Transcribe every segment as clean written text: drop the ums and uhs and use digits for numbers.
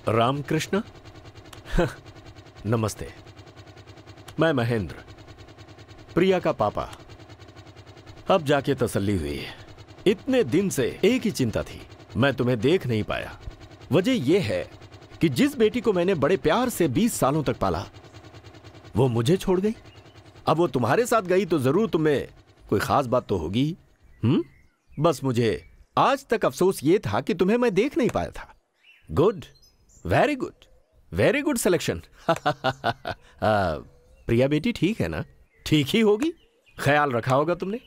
रामकृष्ण। नमस्ते, मैं महेंद्र, प्रिया का पापा। अब जाके तसल्ली हुई। इतने दिन से एक ही चिंता थी, मैं तुम्हें देख नहीं पाया। वजह यह है कि जिस बेटी को मैंने बड़े प्यार से 20 सालों तक पाला, वो मुझे छोड़ गई। अब वो तुम्हारे साथ गई तो जरूर तुम्हें कोई खास बात तो होगी। बस मुझे आज तक अफसोस ये था कि तुम्हें मैं देख नहीं पाया था। Good, very good, very good selection. Priya बेटी ठीक है ना? ठीक ही होगी, ख्याल रखा होगा तुमने।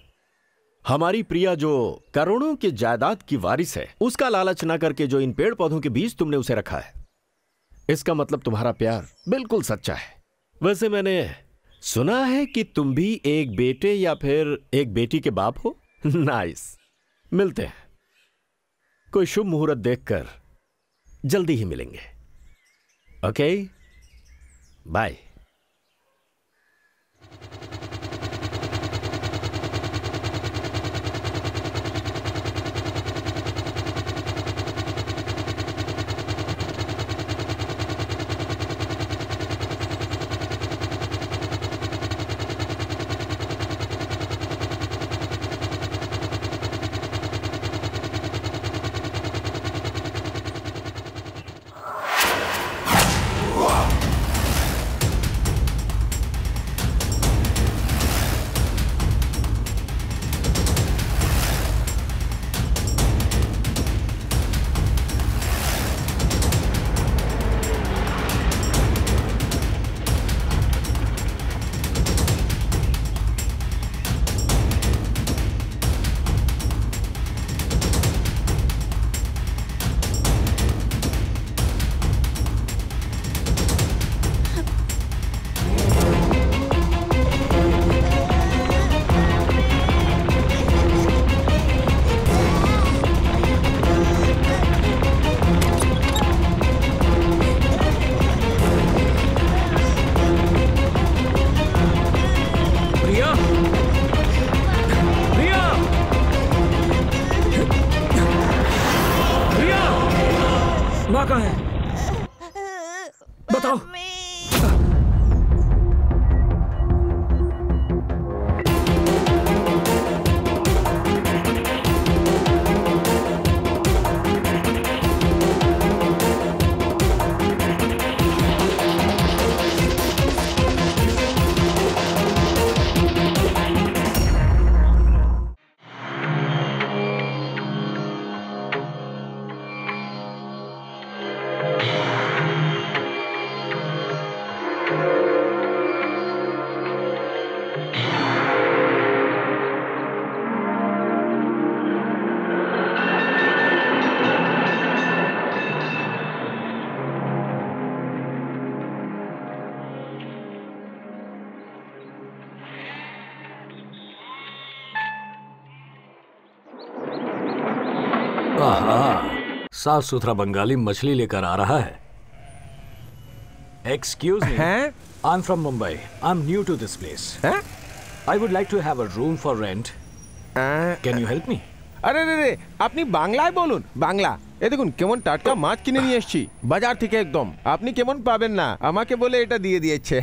हमारी प्रिया जो करोड़ों की जायदाद की वारिस है, उसका लालच ना करके जो इन पेड़ पौधों के बीच तुमने उसे रखा है, इसका मतलब तुम्हारा प्यार बिल्कुल सच्चा है। वैसे मैंने सुना है कि तुम भी एक बेटे या फिर एक बेटी के बाप हो। नाइस, मिलते हैं। कोई शुभ मुहूर्त देखकर जल्दी ही मिलेंगे। Okay, bye. माँ कहाँ है? बताओ। साफ सुथरा बंगाली मछली लेकर आ रहा है। Excuse me. I'm from Mumbai. I'm new to this place. I would like to have a room for rent. Can you help me? अरे रे रे, अपनी बांग्लाয় বলুন, বাংলা। এই দেখুন কেমন টাটকা মাছ কিনে নিয়ে এসেছি বাজার থেকে একদম। আপনি কেমন পাবেন না, আমাকে বলে এটা দিয়ে দিয়েছে।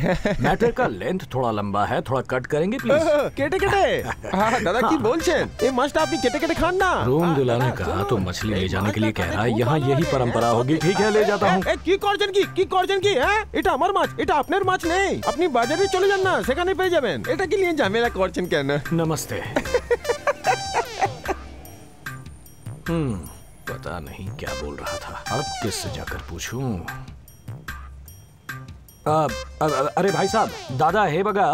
मैटर का लेंथ थोड़ा लंबा है, थोड़ा कट करेंगे प्लीज। केटे केटे। हाँ दादा की बोलছেন? এই মাছটা আপনি কেটে কেটে খান না। रूम दिलाने का तो मछली ले जाने के लिए कह रहा है। यहाँ यही परंपरा होगी। ठीक है, ले जाता हूँ। কি করছেন কি? কি করছেন কি? হ্যাঁ, এটা আমার মাছ, এটা আপনার মাছ নেই। আপনি বাজারে চলে যান না, সেখানে পেয়ে যাবেন। এটা কি নিয়ে ঝামেলা করছেন কেন? नमस्ते। पता नहीं क्या बोल रहा था। अब किससे जाकर पूछूं? अरे भाई साहब, दादा हे बघा,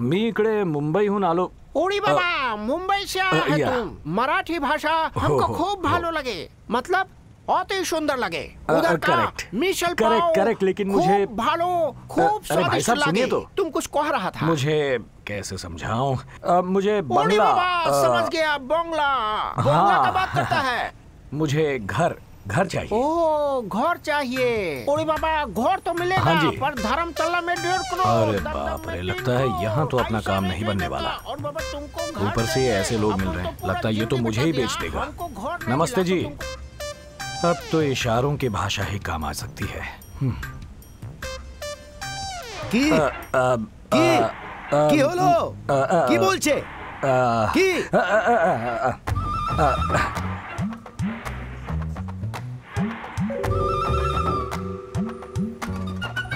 मी इकडे मुंबईहून आलो। ओड़ी बाबा मुंबई से आया है तुम। मराठी भाषा हमको खूब भालो लगे, मतलब अति सुंदर लगे। उधर का मिसल पाव करेक्ट, लेकिन मुझे भालो खूब स्वादिष्ट लगे। तो तुम कुछ कह रहा था। मुझे कैसे समझाऊं? मुझे ओड़ी बंगला बाबा समझ गया, बंगला का बात करता है। मुझे घर चाहिए। ओ घर चाहिए। ओड़ी बाबा घर तो मिलेगा। हाँ जी। पर धर्मतला में 1.5 करोड़। अरे बाप रे, लगता है यहाँ तो अपना काम नहीं बनने वाला। ऊपर से ऐसे लोग मिल रहे हैं, लगता है ये तो मुझे ही बेच देगा। नमस्ते जी। अब तो इशारों की भाषा ही काम आ सकती है। কি হলো? কি বলছে? কি?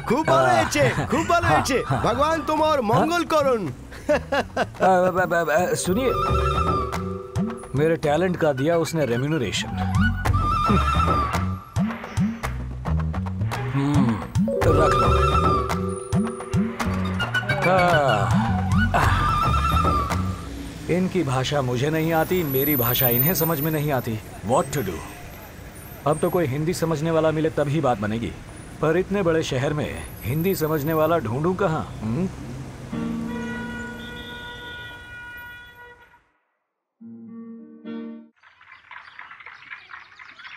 খুব ভালো হয়েছে, খুব ভালো হয়েছে। ভগবান তোমার মঙ্গল করুন। सुनिए, मेरे टैलेंट का दिया उसने रेम्यूनरेशन। रख लो। इनकी भाषा मुझे नहीं आती, मेरी भाषा इन्हें समझ में नहीं आती। What to do? अब तो कोई हिंदी समझने वाला मिले तभी बात बनेगी, पर इतने बड़े शहर में हिंदी समझने वाला ढूंढूं कहाँ?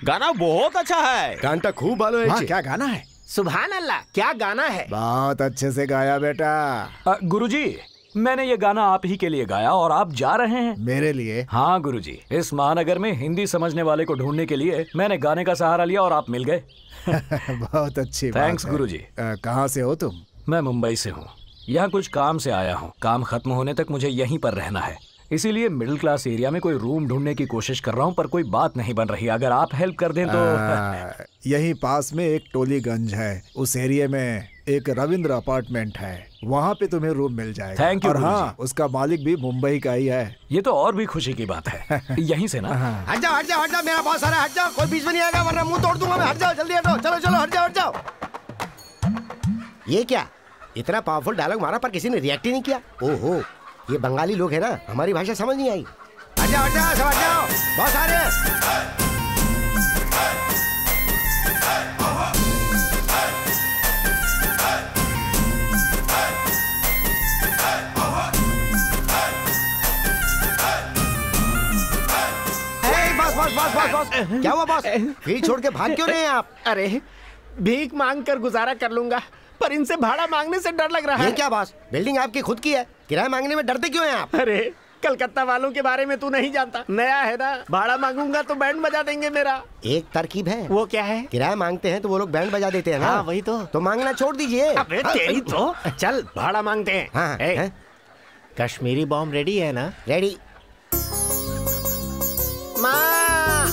गाना बहुत अच्छा है। গানটা খুব ভালো হয়েছে। क्या गाना है? सुभान अल्लाह, क्या गाना है? बहुत अच्छे से गाया बेटा। गुरुजी, मैंने ये गाना आप ही के लिए गाया और आप जा रहे हैं। मेरे लिए? हाँ गुरुजी, इस महानगर में हिंदी समझने वाले को ढूंढने के लिए मैंने गाने का सहारा लिया और आप मिल गए। बहुत अच्छी बात थैंक्स है। गुरुजी। कहाँ से हो तुम? मैं मुंबई से हूँ। यहाँ कुछ काम से आया हूँ। काम खत्म होने तक मुझे यहीं पर रहना है, इसीलिए मिडिल क्लास एरिया में कोई रूम ढूंढने की कोशिश कर रहा हूँ, पर कोई बात नहीं बन रही। अगर आप हेल्प कर दें तो। यहीं पास में एक टोलीगंज है, उस एरिया में एक रविंद्र अपार्टमेंट है, वहाँ पे तुम्हें रूम मिल जाएगा। थैंक यू और गुरुजी। हाँ, उसका मालिक भी मुंबई का ही है। ये तो और भी खुशी की बात है। यहीं से ना? हट जाओ, मेरा बहुत सारा हट जाओ, कोई बीच में नहीं आएगा वरना मुंह तोड़ दूंगा मैं। हट जाओ, जल्दी हटो, चलो हट जाओ। ये क्या इतना पावरफुल डायलॉग मारा पर किसी ने रिएक्ट ही नहीं किया। ओहो, ये बंगाली लोग हैं ना, हमारी भाषा समझ नहीं आई। हट जाओ, बहुत सारे हैं। बॉस, क्या हुआ बॉस? भीख छोड़ के भाग क्यों रहे हैं आप? अरे भीख मांग कर गुजारा कर लूंगा, पर इनसे भाड़ा मांगने से डर लग रहा है। ये क्या बॉस, बिल्डिंग आपकी खुद की है, किराया मांगने में डरते क्यों हैं आप? अरे कलकत्ता वालों के बारे में तू नहीं जानता, नया है ना। भाड़ा मांगूंगा तो बैंड बजा देंगे मेरा। एक तरकीब है। वो क्या है? किराया मांगते हैं तो वो लोग बैंड बजा देते हैं ना। हाँ, वही तो मांगना छोड़ दीजिए। अबे तेरी तो। चल भाड़ा मांगते हैं। हाँ, कश्मीरी बॉम्ब रेडी है ना? रेडी।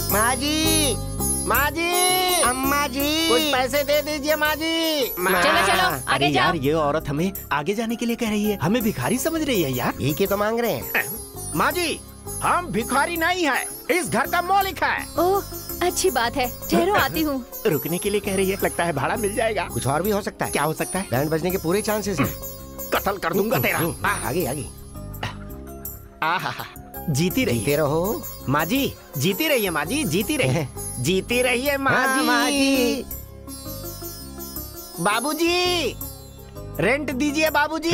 माँ जी, अम्मा जी, कुछ पैसे दे दीजिए माँ जी। चलो आगे जाओ। यार ये औरत हमें आगे जाने के लिए कह रही है, हमें भिखारी समझ रही है यार। ये के तो मांग रहे हैं। माँ जी, हम भिखारी नहीं है, इस घर का मालिक है। ओह, अच्छी बात है, ठहरो आती हूँ। रुकने के लिए कह रही है, लगता है भाड़ा मिल जाएगा। कुछ और भी हो सकता है। क्या हो सकता है? बैंड बजने के पूरे चांसेस हैं। कत्ल कर दूंगा तेरा। आगे। आहा, जीती रहो माँ जी, जीती रहिए माँ जी, जीती रहिए माँ जी। बाबूजी रेंट दीजिए बाबूजी।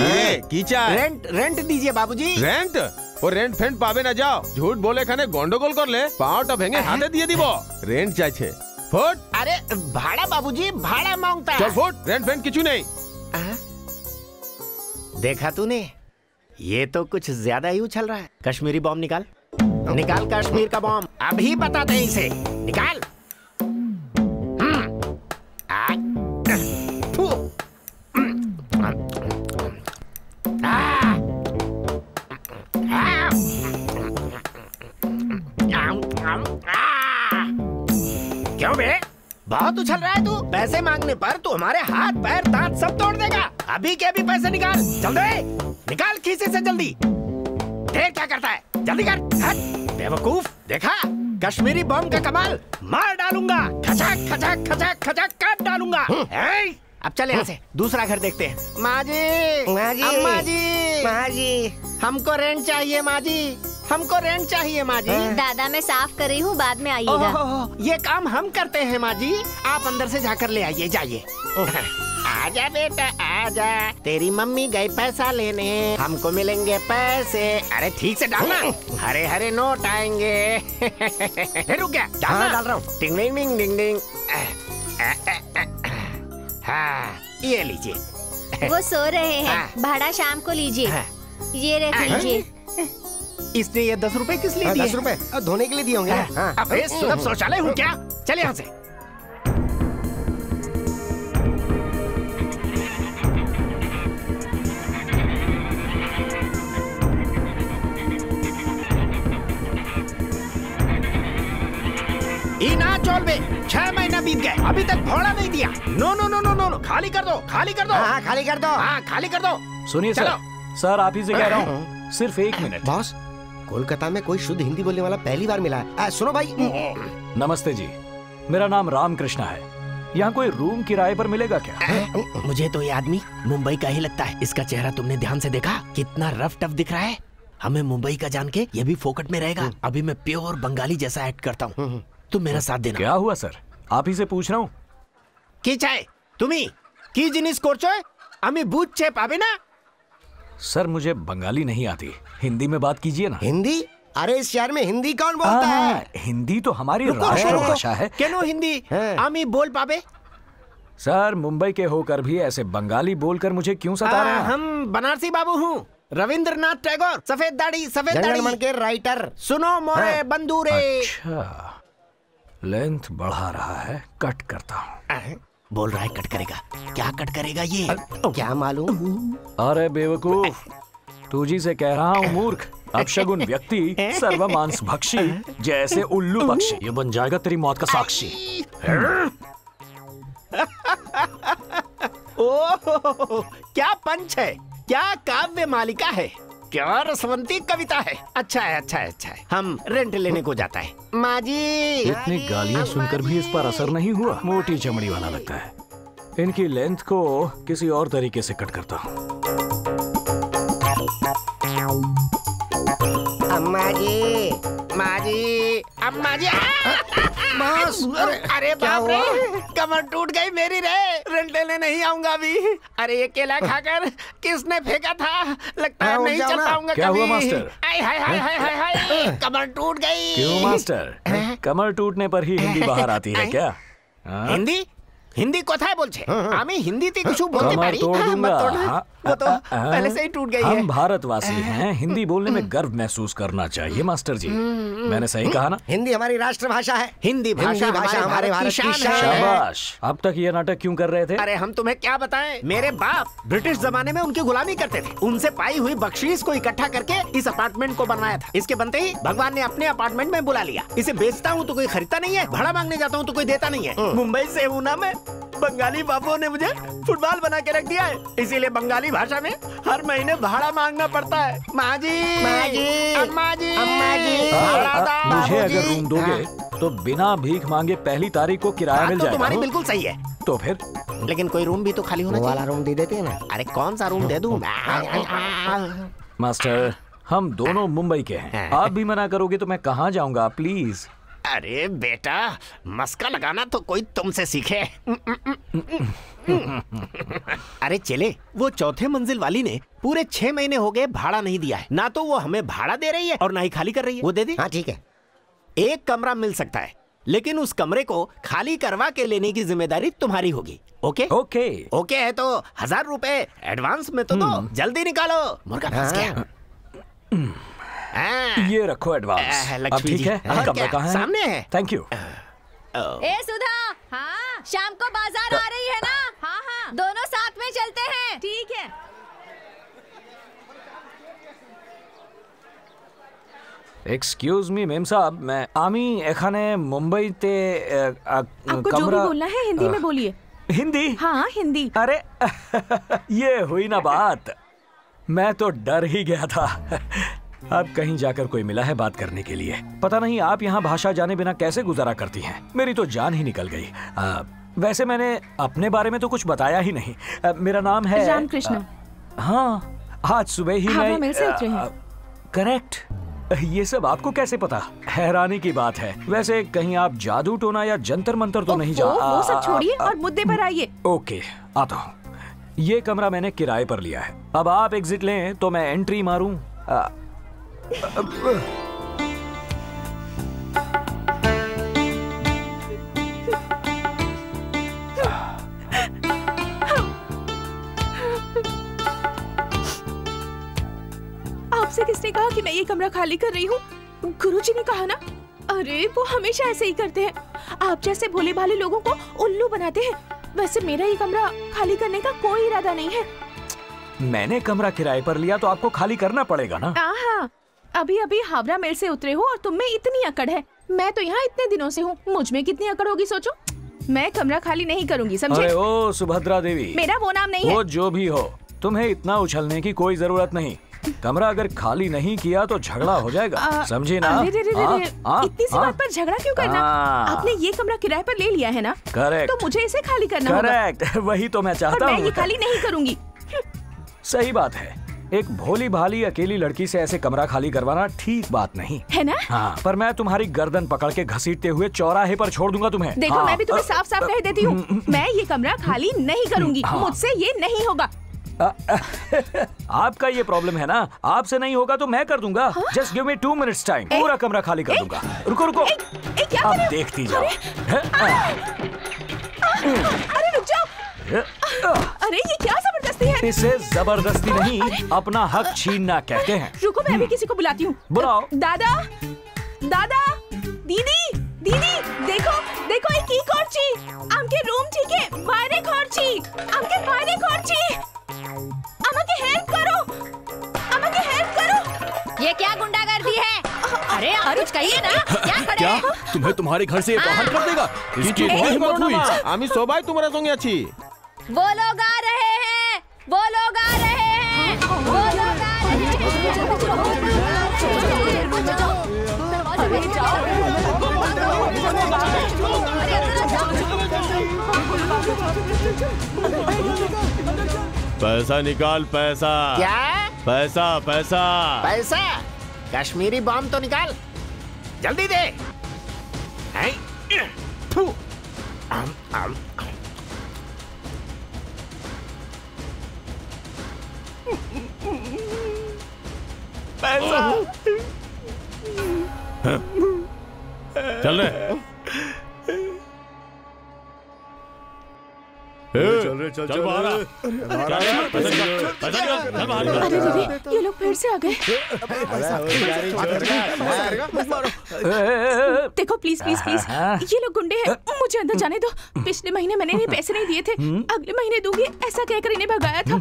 कीचा रेंट दीजिए बाबूजी। रेंट ও রেন্ট ফেন্ট পাবে না, যাও। ঝুট বলে এখানে গন্ডগোল করলে পাওটা ভেঙে হাতে দিয়ে দিব। রেন্ট চাইছে, ফুট। अरे भाड़ा बाबूजी, भाड़ा मांगता है। চল ফুট, রেন্ট ফেন্ট কিছু নেই। देखा तूने, ये तो कुछ ज्यादा ही उछल रहा है। कश्मीरी बॉम्ब निकाल कश्मीर का बॉम्ब, अभी बताते हैं इसे। निकाल। क्यों बे, बहुत उछल रहा है तू? पैसे मांगने पर तू हमारे हाथ पैर दांत सब तोड़ देगा। अभी के अभी पैसे निकाल, चल दे, निकाल खीसे से जल्दी। देर क्या करता है, जल्दी कर। बेवकूफ, देखा कश्मीरी बम का कमाल, मार डालूंगा, खचाक खचाक खचाक खचाक काट डालूंगा। अब चले यहाँ से दूसरा घर देखते हैं। माँ जी, माँ जी, अम्मा जी, माँ जी, हमको रेंट चाहिए माँ जी, हमको रेंट चाहिए माँ जी। दादा मैं साफ कर रही हूँ, बाद में आइएगा। ओह, ये काम हम करते हैं माँ जी, आप अंदर से जाकर ले आइए, जाइए। आजा बेटा आजा, तेरी मम्मी गई पैसा लेने, हमको मिलेंगे पैसे। अरे ठीक से डालना, हरे हरे नोट आएंगे। फिर रुक गया, हाँ, डाल रहा हूँ। टिंग डिंग डिंग डिंग डिंग। हाँ, ये लीजिए। वो सो रहे हैं, हाँ। भाड़ा शाम को लीजिए। हाँ। ये रख लीजिए। इसने ये 10 रुपए किस लिए हाँ, दिए? 10 रुपए धोने के लिए दिए होंगे। हाँ। अबे सुलभ शौचालय हूँ क्या? चले यहाँ से। ना चोल बे, 6 महीना बीत गए, अभी तक भोड़ा नहीं दिया। No no no no no, खाली कर दो, खाली कर दो। हाँ, खाली कर दो। हाँ, खाली कर दो। सुनिए सर, सर आप ही से कह रहा हूँ, सिर्फ 1 मिनट। बॉस, कोलकाता में कोई शुद्ध हिंदी बोलने वाला पहली बार मिला है। सुनो भाई। नमस्ते जी, मेरा नाम राम कृष्णा है। यहाँ कोई रूम किराए पर मिलेगा क्या? मुझे तो ये आदमी मुंबई का ही लगता है। इसका चेहरा तुमने ध्यान से देखा? कितना रफ टफ दिख रहा है। हमें मुंबई का जान के ये भी फोकट में रहेगा। अभी मैं प्योर बंगाली जैसा एक्ट करता हूँ, तुम मेरा साथ देना। क्या हुआ सर, आप ही से पूछ रहा हूँ। की चाहे तुम्ही की जिनिस करछो हमें बुझे पाबे ना। सर मुझे बंगाली नहीं आती, हिंदी में बात कीजिए ना। हिंदी? अरे इस शहर में हिंदी कौन बोलता है? हिंदी तो हमारी रुको, राष्ट्रभाषा है। केनो हिंदी हमें बोल पाबे? सर मुंबई के होकर भी ऐसे बंगाली बोलकर मुझे क्यों सता रहे हैं? हम बनारसी बाबू हूँ, रविंद्रनाथ टैगोर। सफेद दाढ़ी, सफेद जनगण दाढ़ी मन के राइटर। सुनो मोरे बंदूरे। अच्छा, लेंथ बढ़ा रहा है, कट करता हूँ। बोल रहा है कट करेगा, क्या कट करेगा ये? क्या मालूम? अरे बेवकूफ, तू जी से कह रहा हूँ मूर्ख। अपशगुन व्यक्ति सर्वमांस भक्षी, जैसे उल्लू पक्षी, ये बन जाएगा तेरी मौत का साक्षी। ओह, क्या पंच है, क्या काव्य मालिका है, क्या रसवंती कविता है। अच्छा है, अच्छा है, अच्छा है। हम रेंट लेने को जाता है। माँ जी, इतनी गालियां सुनकर भी इस पर असर नहीं हुआ। मोटी चमड़ी वाला लगता है। इनकी लेंथ को किसी और तरीके से कट करता हूँ। अम्मा जी, माँ जी, अम्मा जी। बॉस, अरे बाप रे, कमर टूट गई मेरी रे। रेंट लेने नहीं आऊंगा अभी। अरे ये केला खाकर किसने फेंका था? लगता है नहीं चल पाऊंगा। क्या हुआ मास्टर? हाय हाय हाय हाय हाय हाय, कमर टूट गई। क्यों मास्टर, कमर टूटने पर ही हिंदी बाहर आती है क्या? हिंदी हिंदी कोথায় বলছে? আমি হিন্দিতে কিছু বলতে कमर পারি। तोड़ दूंगा। हाँ, वो तो पहले से ही टूट गई है। हम भारतवासी हैं, हिंदी बोलने में गर्व महसूस करना चाहिए मास्टर जी। मैंने सही कहा ना? हिंदी हमारी राष्ट्रभाषा है। हिंदी भाषा हमारे भारत की शान है। शाबाश। अब तक ये नाटक क्यों कर रहे थे? अरे हम तुम्हें क्या बताएं, मेरे बाप ब्रिटिश जमाने में उनकी गुलामी करते थे। उनसे पाई हुई बख्शीश को इकट्ठा करके इस अपार्टमेंट को बनवाया था। इसके बनते ही भगवान ने अपने अपार्टमेंट में बुला लिया। इसे बेचता हूँ तो कोई खरीदता नहीं है, भाड़ा मांगने जाता हूँ तो कोई देता नहीं है। मुंबई से हूँ ना मैं, बंगाली बाबुओं ने मुझे फुटबॉल बना के रख दिया है, इसीलिए बंगाली भाषा में हर महीने भाड़ा मांगना पड़ता है। माँ जी, माँ जी, अम्मा जी, अम्मा जी, मुझे अगर रूम दोगे तो बिना भीख मांगे पहली तारीख को किराया मिल जाएगा। तुम्हारी बिल्कुल सही है। तो फिर लेकिन कोई रूम भी तो खाली होना वो चाहिए। वाला रूम दे देते हैं ना। अरे कौन सा रूम दे दूं? मास्टर, हम दोनों मुंबई के हैं। आप भी मना करोगे तो मैं कहाँ जाऊंगा? प्लीज। अरे बेटा, मस्का लगाना तो कोई तुमसे सीखे। अरे चले, वो चौथे मंजिल वाली ने पूरे 6 महीने हो गए भाड़ा नहीं दिया है। ना तो वो हमें भाड़ा दे रही है और ना ही खाली कर रही है। वो दे दे। हाँ ठीक है। एक कमरा मिल सकता है, लेकिन उस कमरे को खाली करवा के लेने की जिम्मेदारी तुम्हारी होगी। ओके? ओके। ओके है तो 1000 रुपए एडवांस में तो दो। जल्दी निकालो, मुर्गा फंस गया। ये रखो एडवांस। अब ठीक है, कमरा कहाँ है? सामने है। Thank you. ए सुधा, हाँ शाम को बाजार आ रही है ना? हाँ हाँ, दोनों साथ में चलते हैं। ठीक है। एक्सक्यूज मी मेम साहब, मैं आमी एखाने मुंबई ते आपको जो भी बोलना है हिंदी में बोलिए। हिंदी? हाँ हिंदी। अरे ये हुई ना बात, मैं तो डर ही गया था। अब कहीं जाकर कोई मिला है बात करने के लिए। पता नहीं आप यहाँ भाषा जाने बिना कैसे गुजारा करती हैं। मेरी तो जान ही निकल गई। वैसे मैंने अपने बारे में तो कुछ बताया ही नहीं। मेरा नाम है रामकृष्ण। हाँ, आज सुबह ही हावड़ा मिल से उतरे हैं। करेक्ट। ये सब आपको कैसे पता? हैरानी की बात है। वैसे कहीं आप जादू टोना या जंतर मंतर तो नहीं वो सब छोड़िए और मुद्दे पर आइए। ओके, आता हूँ। ये कमरा मैंने किराए पर लिया है। अब आप एग्जिट लें तो मैं एंट्री मारूं। आपसे किसने कहा कि मैं ये कमरा खाली कर रही हूँ? गुरुजी ने कहा ना। अरे वो हमेशा ऐसे ही करते हैं। आप जैसे भोले भाले लोगों को उल्लू बनाते हैं। वैसे मेरा ये कमरा खाली करने का कोई इरादा नहीं है। मैंने कमरा किराए पर लिया तो आपको खाली करना पड़ेगा ना। हाँ, अभी अभी हावड़ा मेल से उतरे हो और तुम में इतनी अकड़ है। मैं तो यहाँ इतने दिनों से हूँ, मुझ में कितनी अकड़ होगी सोचो। मैं कमरा खाली नहीं करूँगी, समझे? अरे ओ सुभद्रा देवी, मेरा वो नाम नहीं है। वो जो भी हो, तुम्हें इतना उछलने की कोई जरूरत नहीं। कमरा अगर खाली नहीं किया तो झगड़ा हो जाएगा, समझे ना? इतनी सी बात पर झगड़ा क्यों करना? आपने ये कमरा किराए पर ले लिया है ना? करेक्ट। तो मुझे इसे खाली करना होगा। करेक्ट, वही तो मैं चाहता हूँ। मैं ये खाली नहीं करूँगी। सही बात है। एक भोली भाली अकेली लड़की से ऐसे कमरा खाली करवाना ठीक बात नहीं है ना? हाँ, पर मैं तुम्हारी गर्दन पकड़ के घसीटते हुए चौराहे पर छोड़ दूंगा तुम्हें। देखो, हाँ, मैं भी तुम्हें साफ साफ कह देती हूँ, मैं ये कमरा खाली नहीं करूँगी। मुझसे ये नहीं होगा। आपका ये प्रॉब्लम है ना, आपसे नहीं होगा तो मैं कर दूंगा। Just give me 2 minutes time, पूरा कमरा खाली कर दूंगा। रुको रुको, अब देखती जाओ। अरे रुक जाओ। अरे ये क्या जबरदस्ती है? इसे जबरदस्ती नहीं, अपना हक छीनना कहते हैं। रुको, मैं अभी किसी को बुलाती हूँ। बुलाओ। दादा, दादा, दीदी, दीदी, देखो देखो ये की करची। आमके रूम ठीक है, बाहरे करची। आमके बाहरे करची। আমাকে হেল্প करो, আমাকে हेल्प करो। ये क्या गुंडागर्दी है? अरे आप कुछ कहिए ना, क्या खड़े? क्या तुम्हें तुम्हारे घर से बाहर कर देगा? इसकी बहुत हिम्मत हुई। আমি সবাই তোমার সঙ্গে আছি। वो लोग आ रहे हैं, वो लोग आ रहे हैं, वो लोग आ रहे हैं। पैसा निकाल, पैसा। क्या? पैसा पैसा पैसा? कश्मीरी बम तो निकाल, जल्दी दे। थू। पैसा। चल रहे चल बाहर। अरे दीदी, ये लोग फिर से आ गए। देखो प्लीज प्लीज प्लीज, ये लोग गुंडे हैं, मुझे अंदर जाने दो। पिछले महीने मैंने इन्हें पैसे नहीं दिए थे, अगले महीने दूंगी ऐसा कहकर इन्हें भगाया था।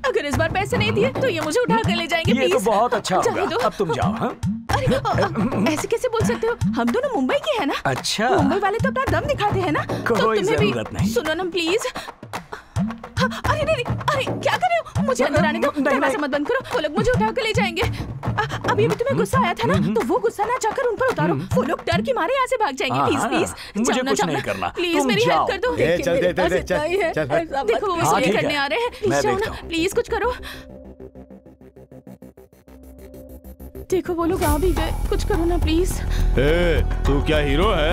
अगर इस बार पैसे नहीं दिए तो ये मुझे उठा कर ले जाएंगे। ये तो बहुत अच्छा जाने दो। अब तुम जाओ। हाँ? अरे ऐसे कैसे बोल सकते हो? हम दोनों मुंबई के हैं ना। अच्छा, मुंबई वाले तो अपना दम दिखाते हैं ना। कोई जरूरत नहीं। सुनो ना प्लीज। अरे नहीं, अरे क्या कर रहे हो? मुझे अंदर आने दो, दरवाजा मत बंद करो। वो लोग मुझे उठा कर ले जाएंगे। अभी भी तुम्हें गुस्सा आया था ना, तो वो गुस्सा ना जाकर उन पर उतारो। वो लोग डर के मारे यहाँ से भाग जाएंगे। प्लीज प्लीज, मुझे कुछ नहीं करना, प्लीज मेरी हेल्प कर दो। चल। देखो वो मुझसे ये करने आ रहे हैं। प्लीज जाओ ना, प्लीज कुछ करो। देखो वो लोग आ भी गए, कुछ करो ना प्लीज। तू क्या हीरो है?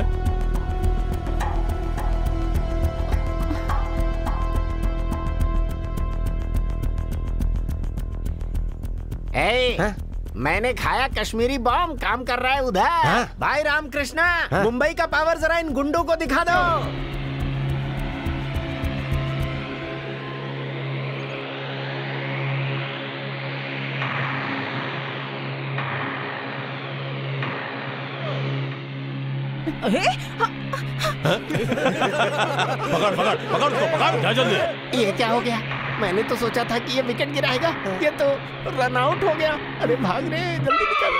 मैंने खाया कश्मीरी बम, काम कर रहा है उधर। भाई रामकृष्णा, मुंबई का पावर जरा इन गुंडों को दिखा दो। पकड़ पकड़ पकड़ उसको, पकड़, जा जल्दी। ये क्या हो गया? मैंने तो सोचा था कि ये विकेट गिराएगा, ये तो रन आउट हो गया। अरे भाग रे, जल्दी निकल।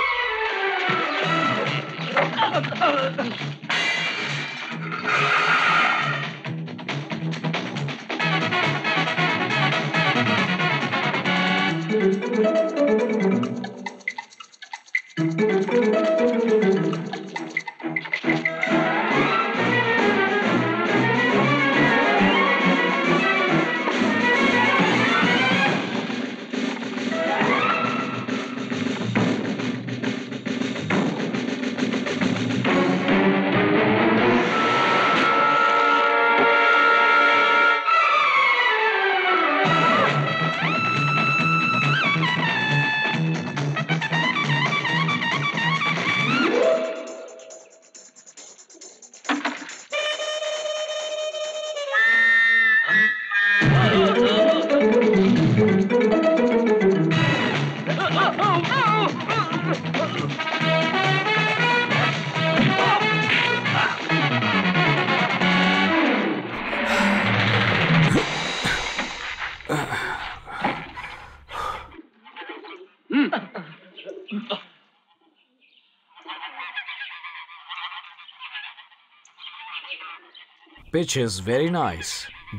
Pitch is very nice,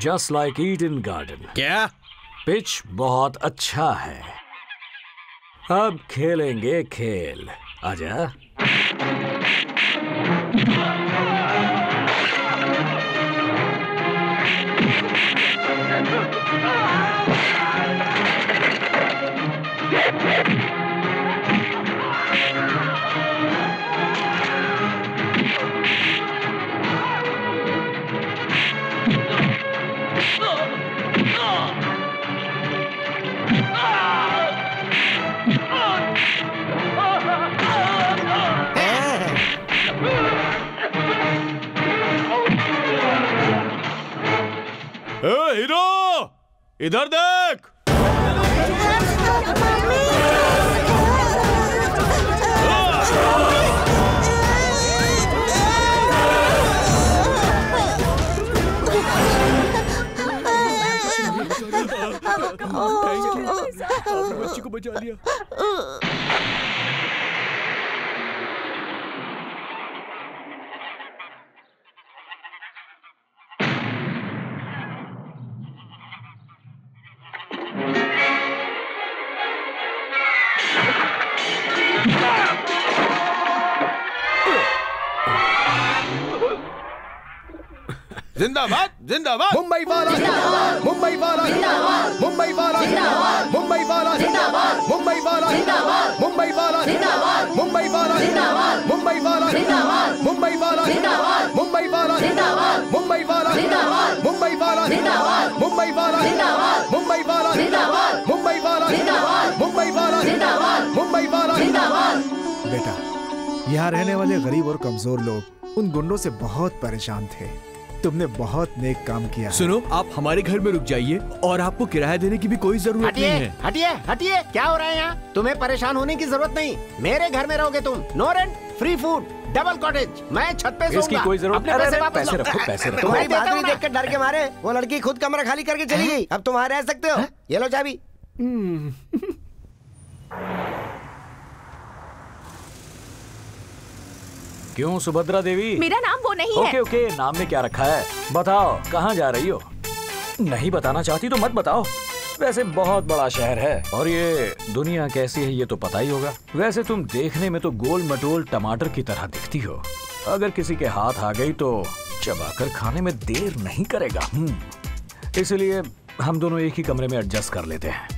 just like Eden garden. क्या? पिच बहुत अच्छा है। अब खेलेंगे खेल। आजा। हीरो, इधर देख। बच्ची को बचा लिया। जिंदाबाद जिंदाबाद मुंबई वाला जिंदाबाद, मुंबई वाला जिंदाबाद, मुंबई वाला जिंदाबाद, मुंबई वाला जिंदाबाद, मुंबई वाला जिंदाबाद, मुंबई वाला जिंदाबाद, मुंबई वाला जिंदाबाद, मुंबई वाला जिंदाबाद, मुंबई वाला जिंदाबाद, मुंबई वाला जिंदाबाद, मुंबई वाला जिंदाबाद, मुंबई वाला जिंदाबाद, मुंबई वाला जिंदाबाद, मुंबई वाला जिंदाबाद, मुंबई वाला जिंदाबाद, मुंबई वाला जिंदाबाद, मुंबई वाला जिंदाबाद। बेटा, यहाँ रहने वाले गरीब और कमजोर लोग उन गुंडों से बहुत परेशान थे। तुमने बहुत नेक काम किया। सुनो, आप हमारे घर में रुक जाइए और आपको किराया देने की भी कोई जरूरत नहीं है। हटिए हटिए, क्या हो रहा है यहाँ? तुम्हें परेशान होने की जरूरत नहीं। मेरे घर में रहोगे तुम। No rent, free food, double cottage. मैं छत पे सोऊंगा। इसकी कोई जरूरत नहीं। पैसे रखो, पैसे रखो। तुम्हारी बहादुरी देख कर डर के मारे वो लड़की खुद कमरा खाली करके चली गई। अब तुम वहाँ रह सकते हो। ये लो चाबी। क्यों सुभद्रा देवी? मेरा नाम वो नहीं है। ओके ओके, नाम में क्या रखा है? बताओ, कहाँ जा रही हो? नहीं बताना चाहती तो मत बताओ। वैसे बहुत बड़ा शहर है और ये दुनिया कैसी है ये तो पता ही होगा। वैसे तुम देखने में तो गोल मटोल टमाटर की तरह दिखती हो। अगर किसी के हाथ आ गई तो चबाकर खाने में देर नहीं करेगा। इसलिए हम दोनों एक ही कमरे में एडजस्ट कर लेते हैं।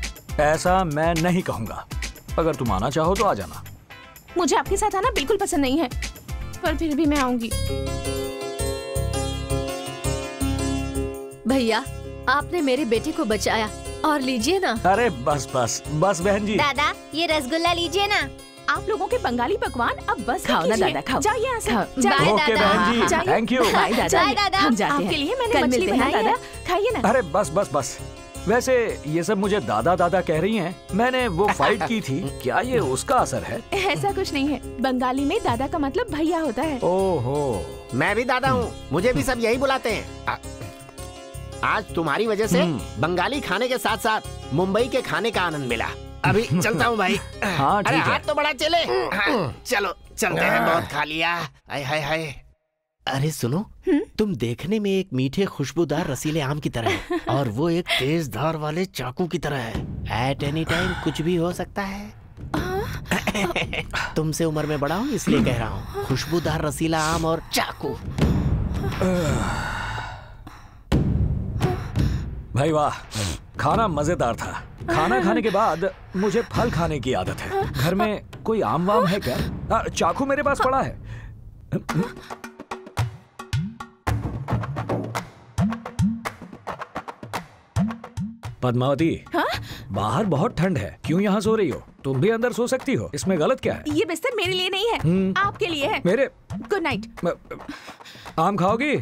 ऐसा मैं नहीं कहूँगा। अगर तुम आना चाहो तो आ जाना। मुझे आपके साथ आना बिल्कुल पसंद नहीं है, पर फिर भी मैं आऊंगी। भैया, आपने मेरे बेटे को बचाया और लीजिए ना। अरे बस बस बस बहन जी। दादा, ये रसगुल्ला लीजिए ना। आप लोगों के बंगाली पकवान अब बस खाओ ना दादा, खाओ। जाइए यहाँ से। बाय ओके बहन जी, जाइए। Thank you. बाय दादा, बाय दादा। हम जाते हैं। आपके लिए मैंने कल मछली मिलते हैं बनाई है, दादा। खाइए ना। अरे बस बस बस। वैसे ये सब मुझे दादा दादा कह रही हैं। मैंने वो फाइट की थी, क्या ये उसका असर है? ऐसा कुछ नहीं है। बंगाली में दादा का मतलब भैया होता है। ओहो, मैं भी दादा हूँ, मुझे भी सब यही बुलाते हैं। आज तुम्हारी वजह से बंगाली खाने के साथ साथ मुंबई के खाने का आनंद मिला। अभी चलता हूँ भाई। हाँ अरे ठीक है। हाथ तो बड़ा चले। हाँ, चलो चलते हैं, बहुत खा लिया। हाय हाय हाय। अरे सुनो, तुम देखने में एक मीठे खुशबूदार रसीले आम की तरह है और वो एक तेज धार वाले चाकू की तरह है। एट एनी टाइम कुछ भी हो सकता है। तुमसे उम्र में बड़ा हूँ इसलिए कह रहा हूँ। खुशबूदार रसीला आम और चाकू। भाई वाह, खाना मजेदार था। खाना खाने के बाद मुझे फल खाने की आदत है। घर में कोई आम वाम है क्या? चाकू मेरे पास पड़ा है। पद्मावती, बाहर बहुत ठंड है, क्यों यहाँ सो रही हो? तुम भी अंदर सो सकती हो, इसमें गलत क्या है? ये बिस्तर मेरे लिए नहीं है, आपके लिए है। मेरे गुड नाइट। आम खाओगी?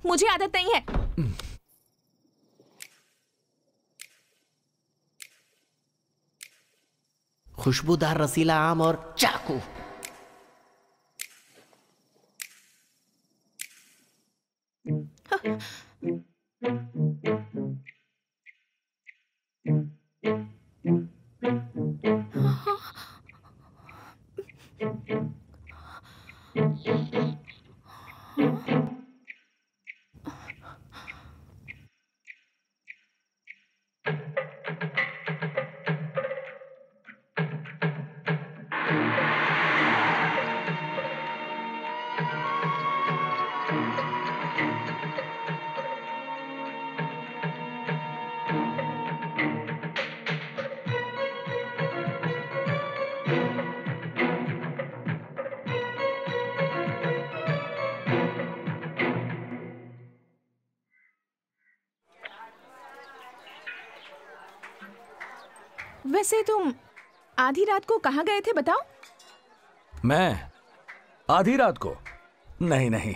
मुझे आदत नहीं है। खुशबूदार रसीला आम और चाकू। वैसे तुम आधी रात को कहाँ गए थे बताओ? मैं आधी रात को? नहीं नहीं,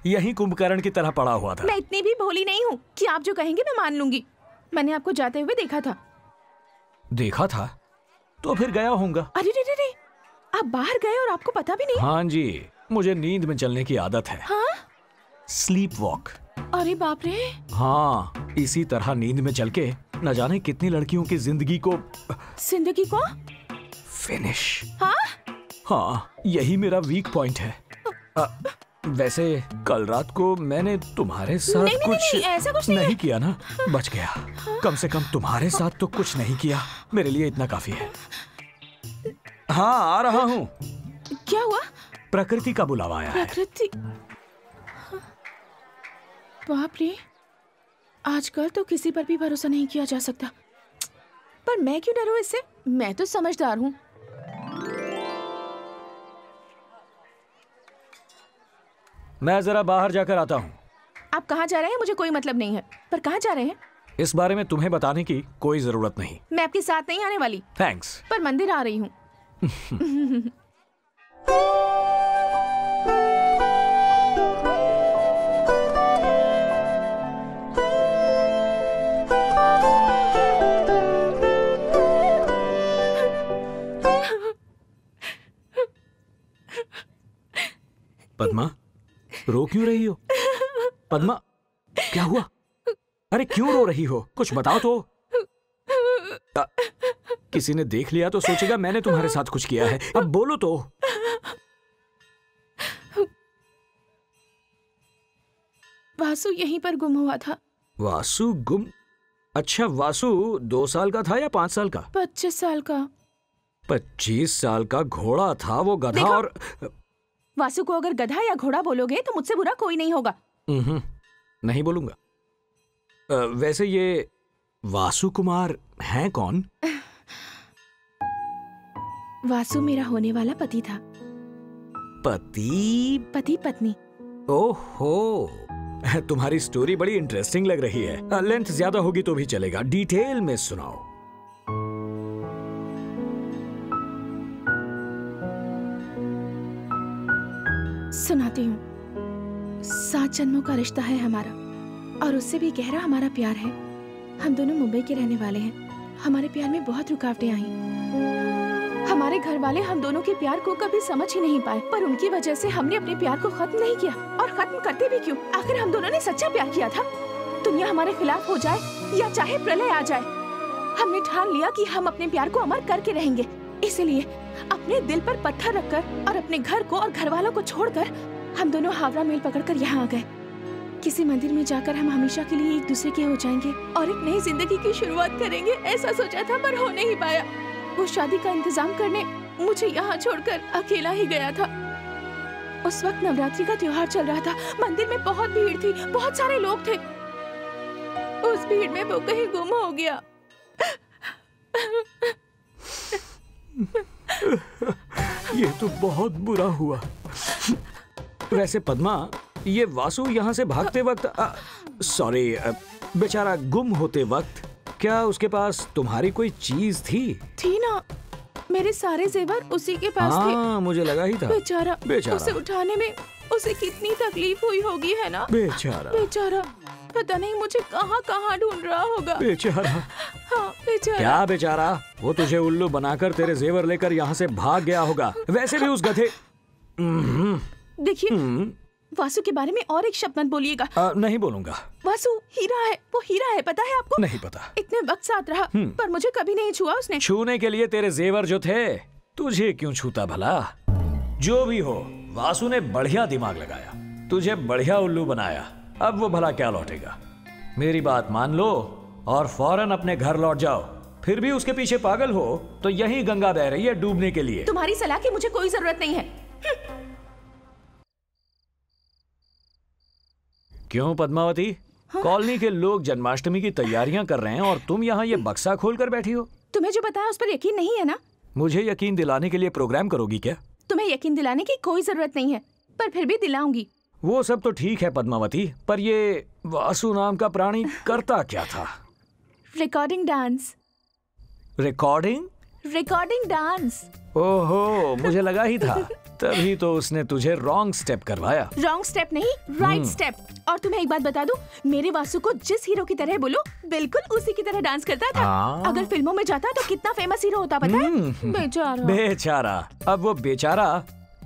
यही कुंभकर्ण की तरह पड़ा हुआ था। मैं इतनी भी भोली नहीं हूँ कि आप जो कहेंगे मैं मान लूंगी। मैंने आपको जाते हुए देखा था। देखा था? तो फिर गया होऊंगा। अरे रे रे रे, आप बाहर गए और आपको पता भी नहीं? हाँ जी, मुझे नींद में चलने की आदत है। हाँ? Sleep walk. अरे बाप रे। हाँ, इसी तरह नींद में चल के न जाने कितनी लड़कियों की जिंदगी को फिनिश। हाँ? हाँ, यही मेरा वीक पॉइंट है। वैसे कल रात को मैंने तुम्हारे साथ ऐसा कुछ नहीं किया ना, बच गया। कम से कम तुम्हारे साथ तो कुछ नहीं किया, मेरे लिए इतना काफी है। हाँ, आ रहा हूँ। क्या हुआ? प्रकृति का बुलावा आया है। प्रकृति? बाप रे, आजकल तो किसी पर भी भरोसा नहीं किया जा सकता। पर मैं क्यों डरूं इससे? मैं तो समझदार हूँ। मैं जरा बाहर जाकर आता हूँ। आप कहाँ जा रहे हैं मुझे कोई मतलब नहीं है, पर कहाँ जा रहे हैं? इस बारे में तुम्हें बताने की कोई जरूरत नहीं। मैं आपके साथ नहीं आने वाली। थैंक्स। पर मंदिर आ रही हूँ। पद्मा, रो क्यों रही हो? पद्मा, क्या हुआ? अरे क्यों रो रही हो? कुछ बताओ तो। किसी ने देख लिया तो सोचेगा मैंने तुम्हारे साथ कुछ किया है। अब बोलो तो। वासु यहीं पर गुम हुआ था। वासु गुम? अच्छा, वासु 2 साल का था या 5 साल का? 25 साल का। 25 साल का घोड़ा था वो, गधा। और वासु को अगर गधा या घोड़ा बोलोगे तो मुझसे बुरा कोई नहीं होगा। नहीं बोलूंगा। वैसे ये वासु कुमार हैं कौन? वासु मेरा होने वाला पति था। पति पत्नी। ओहो, तुम्हारी स्टोरी बड़ी इंटरेस्टिंग लग रही है। लेंथ ज्यादा होगी तो भी चलेगा, डिटेल में सुनाओ। सुनाती हूँ। 7 जन्मों का रिश्ता है हमारा, और उससे भी गहरा हमारा प्यार है। हम दोनों मुंबई के रहने वाले हैं। हमारे प्यार में बहुत रुकावटें आई। हमारे घर वाले हम दोनों के प्यार को कभी समझ ही नहीं पाए, पर उनकी वजह से हमने अपने प्यार को खत्म नहीं किया। और खत्म करते भी क्यों? आखिर हम दोनों ने सच्चा प्यार किया था। दुनिया हमारे खिलाफ हो जाए या चाहे प्रलय आ जाए, हमने ठान लिया कि हम अपने प्यार को अमर करके रहेंगे। इसलिए अपने दिल पर पत्थर रखकर और अपने घर को और घर वालों को छोड़कर हम दोनों हावड़ा मेल पकड़कर यहाँ आ गए। किसी मंदिर में जाकर हम हमेशा के लिए एक दूसरे के हो जाएंगे और एक नई जिंदगी की शुरुआत करेंगे, ऐसा सोचा था, पर हो नहीं पाया। वो शादी का इंतजाम करने मुझे यहाँ छोड़कर अकेला ही गया था। उस वक्त नवरात्रि का त्योहार चल रहा था। मंदिर में बहुत भीड़ थी, बहुत सारे लोग थे। उस भीड़ में वो कहीं गुम हो गया। ये तो बहुत बुरा हुआ। वैसे पद्मा, ये वासु यहाँ से भागते वक्त, सॉरी, बेचारा गुम होते वक्त, क्या उसके पास तुम्हारी कोई चीज थी? थी ना, मेरे सारे जेवर उसी के पास थे। मुझे लगा ही था। बेचारा, उसे उठाने में उसे कितनी तकलीफ हुई होगी, है ना? बेचारा, पता नहीं मुझे कहाँ कहाँ ढूंढ रहा होगा। बेचारा। हाँ, बेचारा। क्या बेचारा? वो तुझे उल्लू बनाकर तेरे जेवर लेकर यहाँ से भाग गया होगा। वैसे भी उस गधे। देखिए, वासु के बारे में और एक शब्द मत बोलिएगा। नहीं बोलूंगा। वासु हीरा है, वो हीरा है, पता है आपको? नहीं पता। इतने वक्त साथ रहा, पर मुझे कभी नहीं छुआ उसने। छूने के लिए तेरे जेवर जो थे, तुझे क्यों छूता भला? जो भी हो, वासु ने बढ़िया दिमाग लगाया, तुझे बढ़िया उल्लू बनाया। अब वो भला क्या लौटेगा? मेरी बात मान लो और फौरन अपने घर लौट जाओ। फिर भी उसके पीछे पागल हो तो यही गंगा बह रही है डूबने के लिए। तुम्हारी सलाह की मुझे कोई जरूरत नहीं है। क्यों पद्मावती? कॉलोनी के लोग जन्माष्टमी की तैयारियां कर रहे हैं और तुम यहाँ ये बक्सा खोल कर बैठी हो। तुम्हें जो बताया उस पर यकीन नहीं है ना? मुझे यकीन दिलाने के लिए प्रोग्राम करोगी क्या? तुम्हें यकीन दिलाने की कोई जरूरत नहीं है, पर फिर भी दिलाऊंगी। वो सब तो ठीक है पद्मावती, पर ये वासु नाम का प्राणी करता क्या था? Recording dance. Recording dance. ओहो, मुझे लगा ही था। तभी तो उसने तुझे रॉन्ग स्टेप करवाया। रॉन्ग स्टेप नहीं, राइट स्टेप। और तुम्हें एक बात बता दूं, मेरे वासु को जिस हीरो की तरह बोलो बिल्कुल उसी की तरह डांस करता था। अगर फिल्मों में जाता तो कितना फेमस हीरो होता पता है? बेचारा। बेचारा। अब वो बेचारा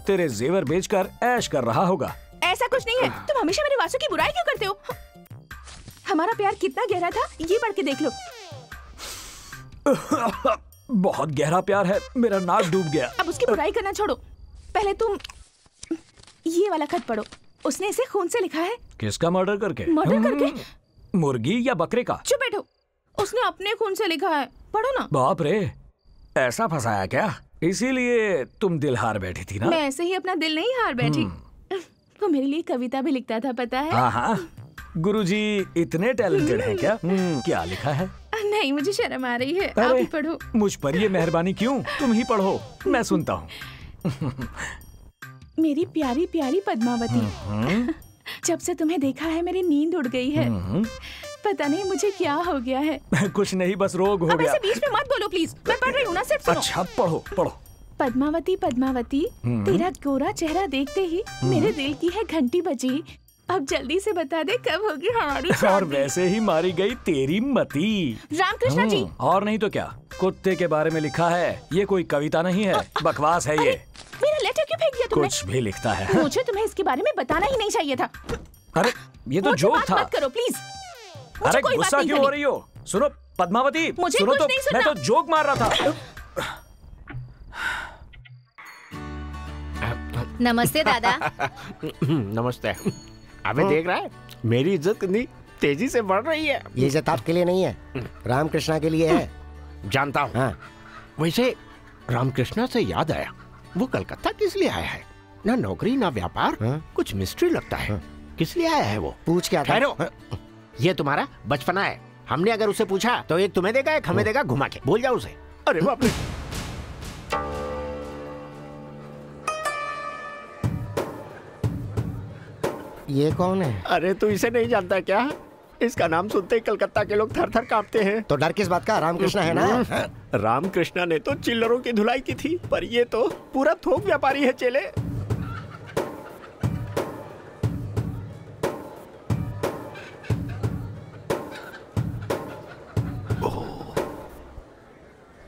तेरे जेवर बेचकर ऐश कर रहा होगा। ऐसा कुछ नहीं है। तुम हमेशा मेरे वासु की बुराई क्यों करते हो? हमारा प्यार कितना गहरा था ये पढ़ के देख लो। बहुत गहरा प्यार है, मेरा नाक डूब गया। अब उसकी बुराई करना छोड़ो, पहले तुम ये वाला खत पढ़ो। उसने इसे खून से लिखा है। किसका मर्डर करके? मर्डर करके? मुर्गी या बकरे का? चुप बैठो। उसने अपने खून से लिखा है, पढ़ो ना। बाप रे, ऐसा फंसाया क्या? इसीलिए तुम दिल हार बैठी थी ना? मैं ऐसे ही अपना दिल नहीं हार बैठी। वो मेरे लिए कविता भी लिखता था पता है? हाँ, गुरुजी इतने टैलेंटेड हैं क्या? क्या लिखा है? नहीं, मुझे शर्म आ रही है। आप ही पढ़ो। मुझ पर ये मेहरबानी क्यों? तुम ही पढ़ो, मैं सुनता हूँ। मेरी प्यारी प्यारी पद्मावती, जब से तुम्हें देखा है मेरी नींद उड़ गई है। पता नहीं मुझे क्या हो गया है। कुछ नहीं, बस रोग हो गया। ऐसे बीच में मत बोलो प्लीज, मैं पढ़ रही हूँ ना, सिर्फ सुनो। अच्छा, पढ़ो पढ़ो। पद्मावती पद्मावती, तेरा गोरा चेहरा देखते ही मेरे दिल की है घंटी बजी। अब जल्दी से बता दे कब होगी हमारी शादी। और वैसे ही मारी गई तेरी मती। रामकृष्णा जी। और नहीं तो क्या, कुत्ते के बारे में लिखा है। ये कोई कविता नहीं है, बकवास है ये। मेरा लेटर क्यों फेंक दिया तुमने? कुछ भी लिखता है। मुझे तुम्हें इसके बारे में बताना ही नहीं चाहिए था। अरे ये तो जोक था। मत करो प्लीज। अरे गुस्सा क्यों हो रही हो? सुनो पद्मावती, मुझे सुनो कुछ तो, नहीं सुनना। मैं तो जोक मार रहा था। नमस्ते दादा। नमस्ते। अबे देख रहा है, मेरी इज्जत कितनी तेजी से बढ़ रही है। ये इज्जत आपके लिए नहीं है, रामकृष्णा के लिए है। जानता हूँ। हाँ। वैसे रामकृष्णा से याद आया, वो कलकत्ता किस लिए आया है? ना नौकरी ना व्यापार। हाँ? कुछ मिस्ट्री लगता है। किस लिए आया है वो? पूछ क्या था? ठहरो, ये तुम्हारा बचपना है। हमने अगर उसे पूछा तो एक तुम्हें देगा, एक हमें देगा घुमा के। बोल जाओ उसे। अरे बाप रे। ये कौन है? अरे तू इसे नहीं जानता क्या? इसका नाम सुनते ही कलकत्ता के लोग थर थर कांपते हैं। तो डर किस बात का? रामकृष्णा है ना? रामकृष्णा ने तो चिल्लरों की धुलाई की थी, पर ये तो पूरा थोक व्यापारी है चेले।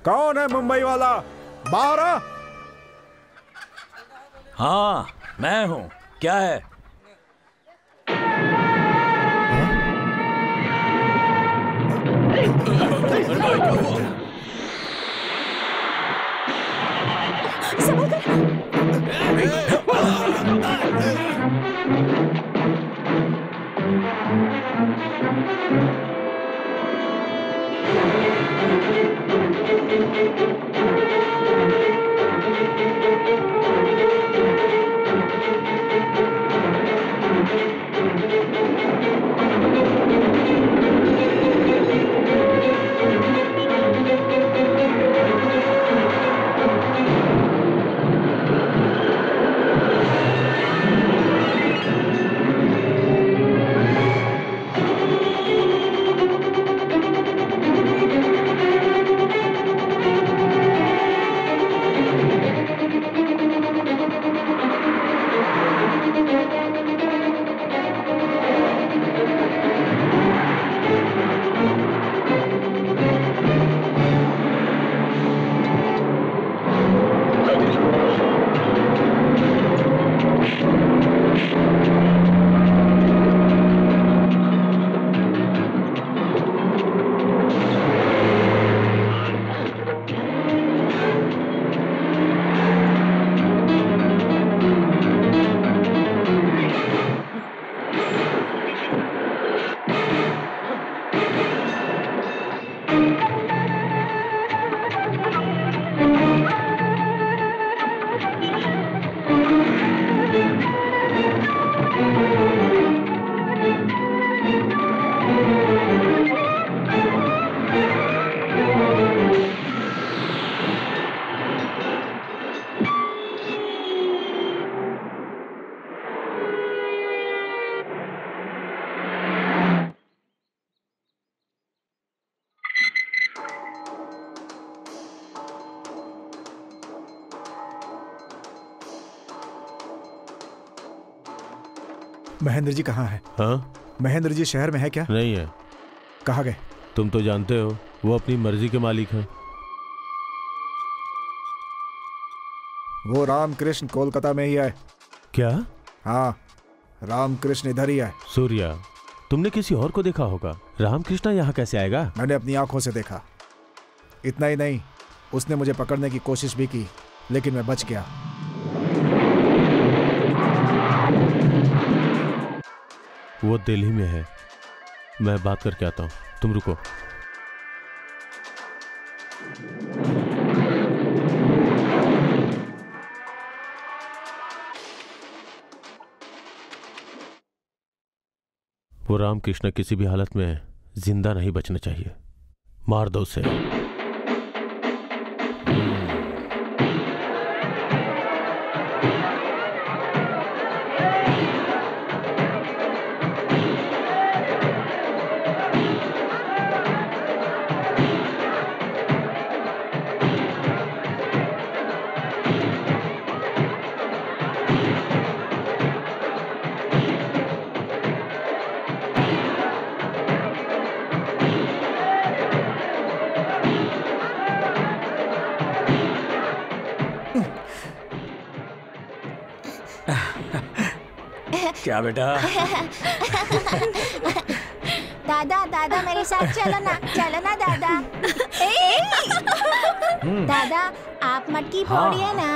कौन है मुंबई वाला? बाहर आ। हाँ, मैं हूँ। क्या है? महेंद्र जी कहाँ है? हाँ? महेंद्र जी शहर में है क्या? नहीं है। कहाँ गए? तुम तो जानते हो वो अपनी मर्जी के मालिक हैं। वो रामकृष्ण कोलकाता में ही है। क्या? हाँ, रामकृष्ण इधर ही है। सूर्या, तुमने किसी और को देखा होगा। रामकृष्ण यहाँ कैसे आएगा? मैंने अपनी आंखों से देखा। इतना ही नहीं, उसने मुझे पकड़ने की कोशिश भी की, लेकिन मैं बच गया। वो दिल्ली में है, मैं बात करके आता हूँ, तुम रुको। वो रामकृष्ण किसी भी हालत में जिंदा नहीं बचना चाहिए। मार दो उसे। क्या बेटा? दादा दादा मेरे साथ चलो ना दादा। दादा आप मटकी फोड़िए ना।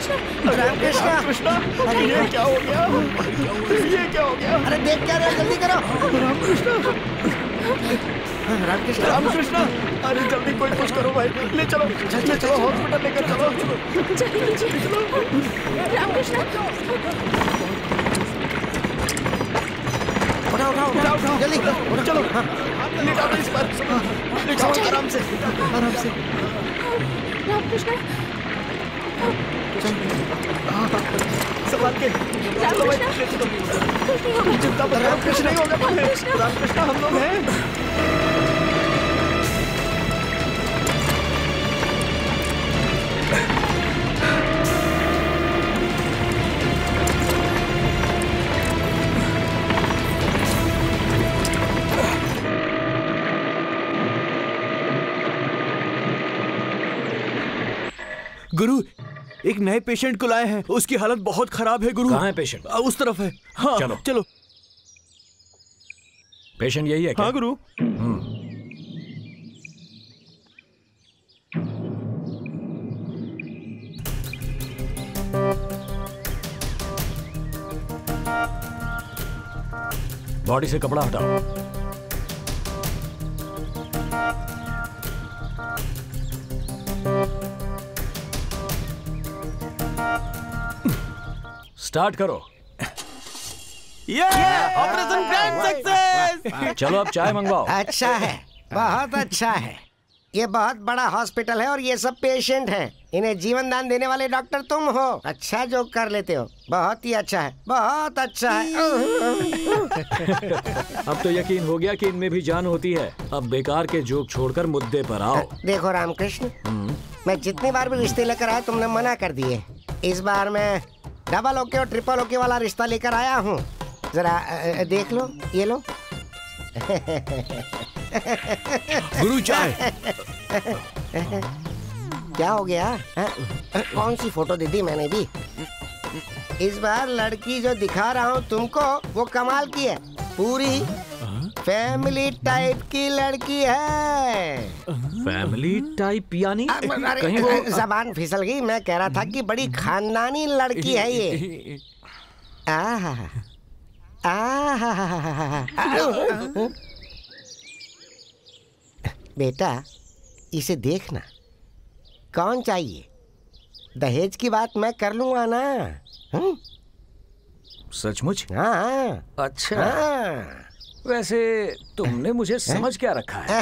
रामकृष्ण कृष्णा, ये क्या हो गया? ये क्या हो गया? अरे देख क्या रहे हो, जल्दी करो। रामकृष्ण रामकृष्ण, अरे जल्दी कोई कुछ करो भाई, ले चलो हॉस्पिटल लेकर चलो। रामकृष्ण उठाओ जल्दी चलो, लेटाओ इस पर, लेटाओ आराम से। रामकृष्ण संभाल के चलो भाई, चिंता मत करो, कुछ नहीं होगा तुम्हें। रामकृष्ण, हम लोग हैं। गुरु, एक नए पेशेंट को लाए हैं, उसकी हालत बहुत खराब है गुरु। कहाँ है पेशेंट? उस तरफ है। हाँ चलो। पेशेंट यही है क्या? हाँ गुरु। बॉडी से कपड़ा हटाओ। स्टार्ट करो। Operation grand success. चलो अब चाय मंगवाओ। अच्छा है, बहुत अच्छा है। ये बहुत बड़ा हॉस्पिटल है और ये सब पेशेंट हैं। इन्हें जीवन दान देने वाले डॉक्टर तुम हो। अच्छा जो कर लेते हो, बहुत ही अच्छा है, बहुत अच्छा है। अब तो यकीन हो गया कि इनमें भी जान होती है। अब बेकार के जोक छोड़कर मुद्दे पर आओ। देखो रामकृष्ण, मैं जितनी बार भी रिश्ते लेकर आया तुमने मना कर दिए। इस बार मैं डबल ओके और ट्रिपल ओके वाला रिश्ता लेकर आया हूँ। जरा देख लो, ये लो। गुरु चाय। क्या हो गया? कौन सी फोटो दे दी मैंने भी? इस बार लड़की जो दिखा रहा हूँ तुमको, वो कमाल की है। पूरी फैमिली टाइप की लड़की है। फैमिली टाइप यानी? कहीं वो जबान फिसल गई। मैं कह रहा था कि बड़ी खानदानी लड़की है ये। बेटा इसे देखना। कौन चाहिए? दहेज की बात मैं कर लूंगा ना। सचमुच? हाँ। अच्छा। वैसे तुमने मुझे समझ क्या रखा है?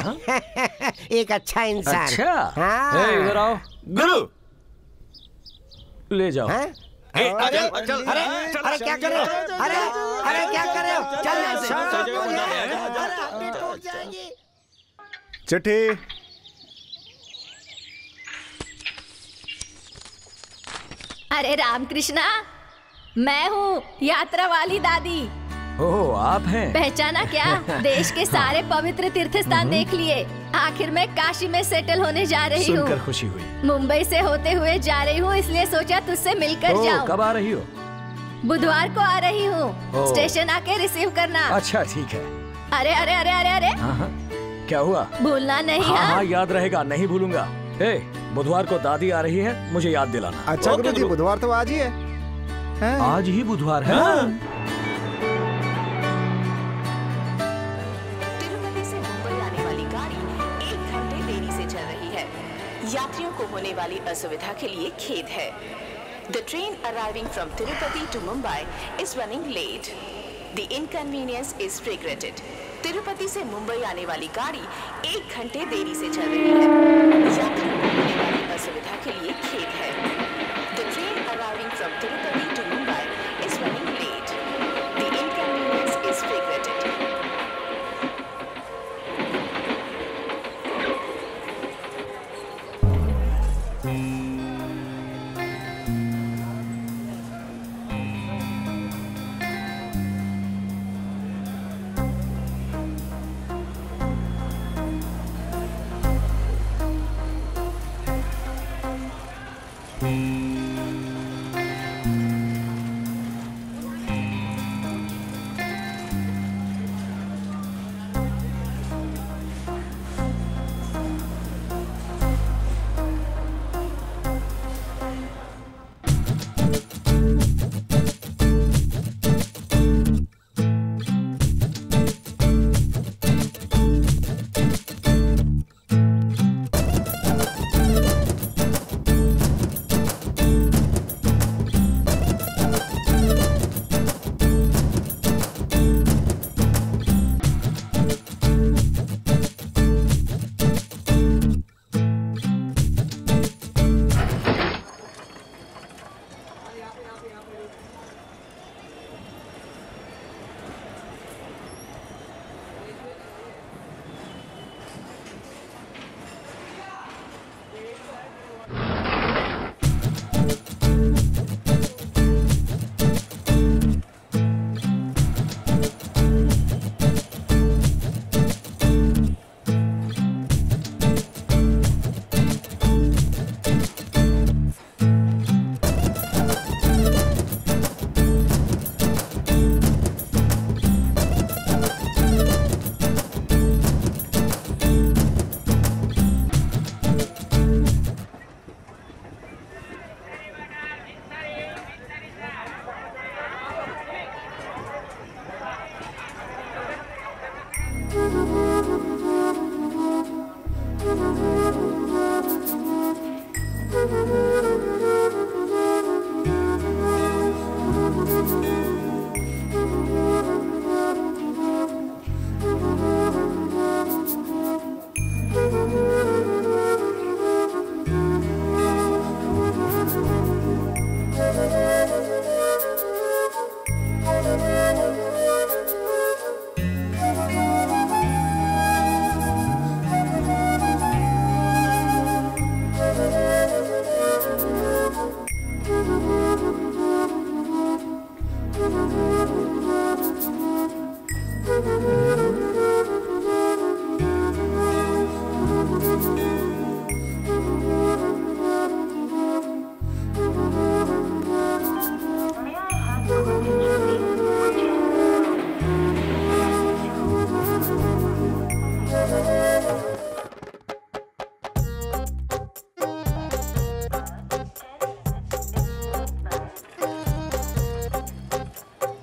एक अच्छा इंसान। अच्छा। हाँ। इधर आओ गुरु। ले जाओ। अरे क्या कर रहे हो? अरे क्या कर रहे हो? चिट्ठी। अरे रामकृष्णा, मैं हूँ यात्रा वाली दादी। ओह, आप हैं? पहचाना क्या? देश के सारे पवित्र तीर्थ स्थान देख लिए। आखिर मैं काशी में सेटल होने जा रही हूँ। सुनकर खुशी हुई। मुंबई से होते हुए जा रही हूँ, इसलिए सोचा तुझसे मिलकर जाऊँ। कब आ रही हो? बुधवार को आ रही हूँ। स्टेशन आके रिसीव करना। अच्छा ठीक है। अरे अरे अरे अरे अरे क्या हुआ? भूलना नहीं। हाँ, याद रहेगा, नहीं भूलूंगा। बुधवार को दादी आ रही है, मुझे याद दिलाना। अच्छा गुरुजी, बुधवार तो आज ही है। आज ही बुधवार है। तिरुपति से मुंबई आने वाली गाड़ी 1 घंटे देरी से चल रही है। यात्रियों को होने वाली असुविधा के लिए खेद है। The train arriving from Tirupati to Mumbai is running late. The inconvenience is regretted. Tirupati से मुंबई आने वाली गाड़ी 1 घंटे देरी से चल रही है। यात्रियों को होने वाली असुविधा के लिए खेद है। The train arriving from Tirupati to Mumbai is running late. The inconvenience is regretted.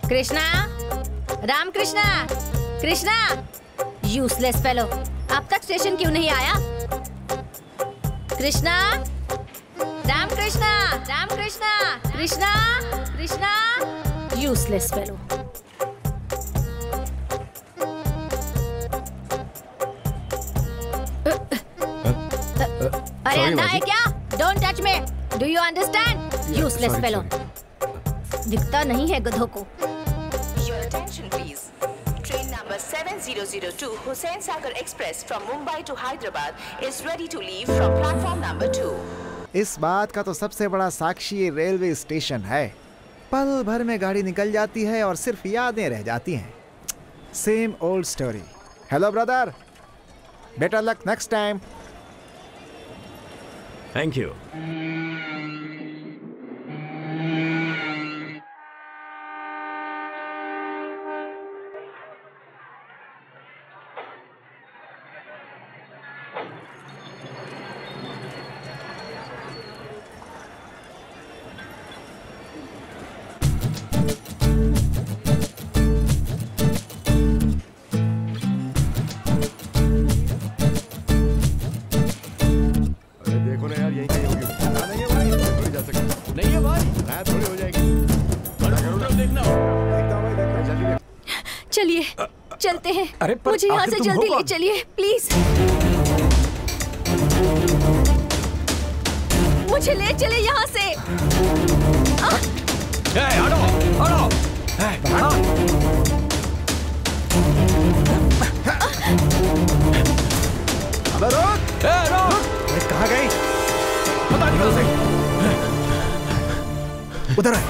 Krishna, Ram Krishna, Krishna, useless fellow, अब तक स्टेशन क्यों नहीं आया? Krishna, Ram Krishna, Ram Krishna, Krishna, Krishna, useless fellow. अरे अंधा है क्या? Don't touch me, do you understand? Useless fellow. दिखता नहीं है गधों को। Your attention please. Train number 7002 Hussain Sagar Express from Mumbai to Hyderabad is ready to leave from platform number 2. इस बात का तो सबसे बड़ा साक्षी ये रेलवे स्टेशन है। पल भर में गाड़ी निकल जाती है और सिर्फ यादें रह जाती हैं। Same old story. Hello brother, better luck next time. Thank you. चलिए चलते हैं। अरे मुझे यहाँ से जल्दी ले चलिए प्लीज। मुझे ले चले यहाँ से। हटो, हटो। कहाँ गई? पता नहीं कहाँ से। उधर है।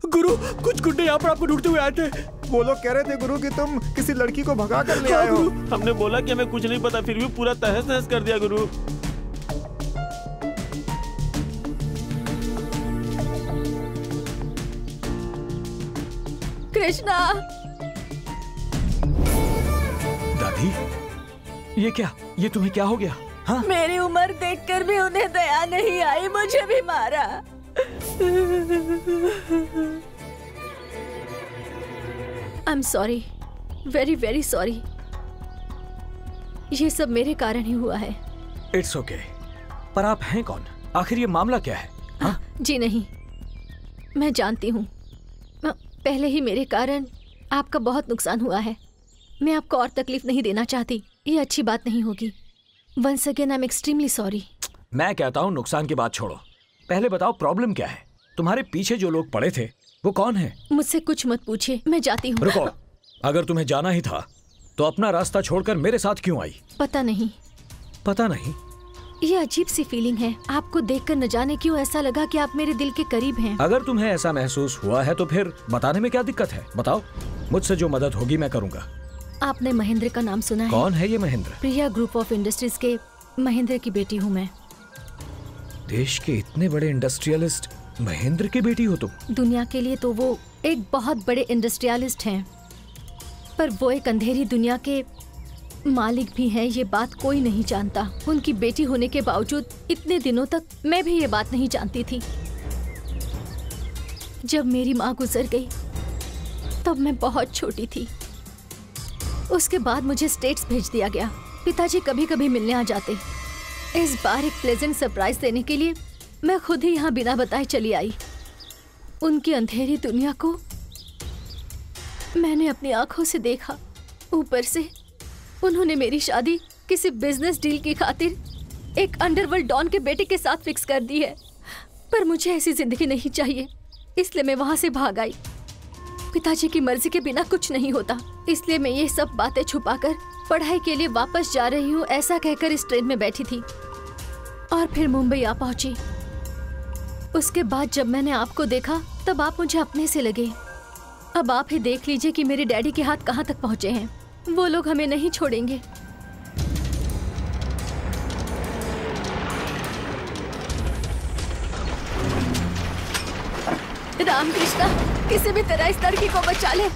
गुरु, कुछ गुंडे यहाँ पर आपको ढूंढते हुए आए थे। वो लोग कह रहे थे गुरु कि तुम किसी लड़की को भगा कर ले आए हो। हमने बोला कि हमें कुछ नहीं पता, फिर भी पूरा तहस नहस कर दिया गुरु। कृष्णा। दादी, ये क्या? ये तुम्हें क्या हो गया? हाँ? मेरी उम्र देखकर भी उन्हें दया नहीं आई, मुझे भी मारा। I'm sorry, very very sorry। ये सब मेरे कारण ही हुआ है। It's okay। पर आप हैं कौन? आखिर ये मामला क्या है? हाँ? जी नहीं, मैं जानती हूँ। पहले ही मेरे कारण आपका बहुत नुकसान हुआ है। मैं आपको और तकलीफ नहीं देना चाहती, ये अच्छी बात नहीं होगी। Once again I'm extremely sorry। मैं कहता हूँ नुकसान की बात छोड़ो, पहले बताओ प्रॉब्लम क्या है? तुम्हारे पीछे जो लोग पड़े थे वो कौन है? मुझसे कुछ मत पूछिए, मैं जाती हूँ। रुको, अगर तुम्हें जाना ही था तो अपना रास्ता छोड़कर मेरे साथ क्यों आई? पता नहीं। पता नहीं? ये अजीब सी फीलिंग है। आपको देखकर न जाने क्यों ऐसा लगा कि आप मेरे दिल के करीब हैं। अगर तुम्हें ऐसा महसूस हुआ है तो फिर बताने में क्या दिक्कत है? बताओ, मुझसे जो मदद होगी मैं करूँगा। आपने महेंद्र का नाम सुना है? कौन है ये महेंद्र? प्रिया ग्रुप ऑफ इंडस्ट्रीज के महेंद्र की बेटी हूँ मैं। देश के इतने बड़े इंडस्ट्रियलिस्ट महेंद्र की बेटी हो तुम? दुनिया के लिए तो वो एक बहुत बड़े इंडस्ट्रियलिस्ट हैं, पर वो एक अंधेरी दुनिया के मालिक भी हैं, ये बात कोई नहीं जानता। उनकी बेटी होने के बावजूद इतने दिनों तक मैं भी ये बात नहीं जानती थी। जब मेरी माँ गुजर गई तब मैं बहुत छोटी थी। उसके बाद मुझे स्टेट्स भेज दिया गया। पिताजी कभी कभी मिलने आ जाते। इस बार एक प्लेजेंट सरप्राइज देने के लिए मैं खुद ही यहाँ बिना बताए चली आई। उनकी अंधेरी दुनिया को मैंने अपनी आंखों से देखा। ऊपर से उन्होंने मेरी शादी किसी बिजनेस डील की खातिर एक अंडरवर्ल्ड डॉन के बेटे के साथ फिक्स कर दी है। पर मुझे ऐसी जिंदगी नहीं चाहिए, इसलिए मैं वहां से भाग आई। पिताजी की मर्जी के बिना कुछ नहीं होता, इसलिए मैं ये सब बातें छुपाकर पढ़ाई के लिए वापस जा रही हूँ ऐसा कहकर इस ट्रेन में बैठी थी और फिर मुंबई आ पहुंची। उसके बाद जब मैंने आपको देखा तब आप मुझे अपने से लगे। अब आप ही देख लीजिए कि मेरे डैडी के हाथ कहाँ तक पहुँचे हैं। वो लोग हमें नहीं छोड़ेंगे। रामकृष्णा, किसी भी तरह इस लड़की को बचा ले।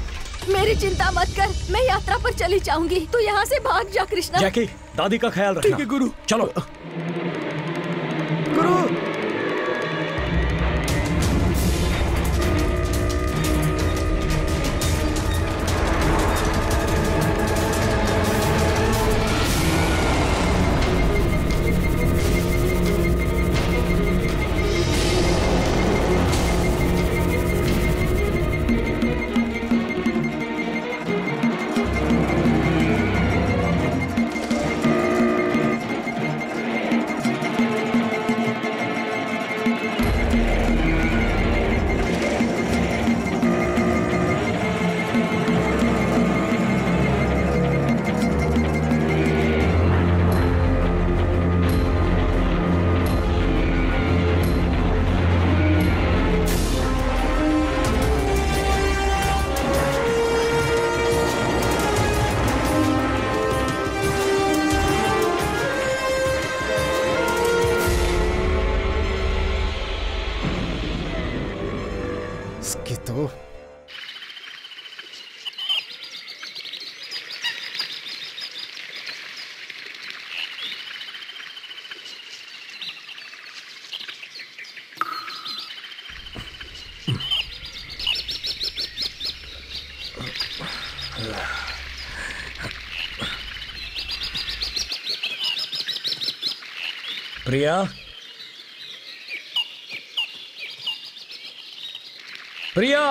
मेरी चिंता मत कर, मैं यात्रा पर चली जाऊंगी। तू यहाँ से भाग जा कृष्णा। जैकी, दादी का ख्याल रखना। ठीक है गुरु। चलो। गुरु। प्रिया, प्रिया,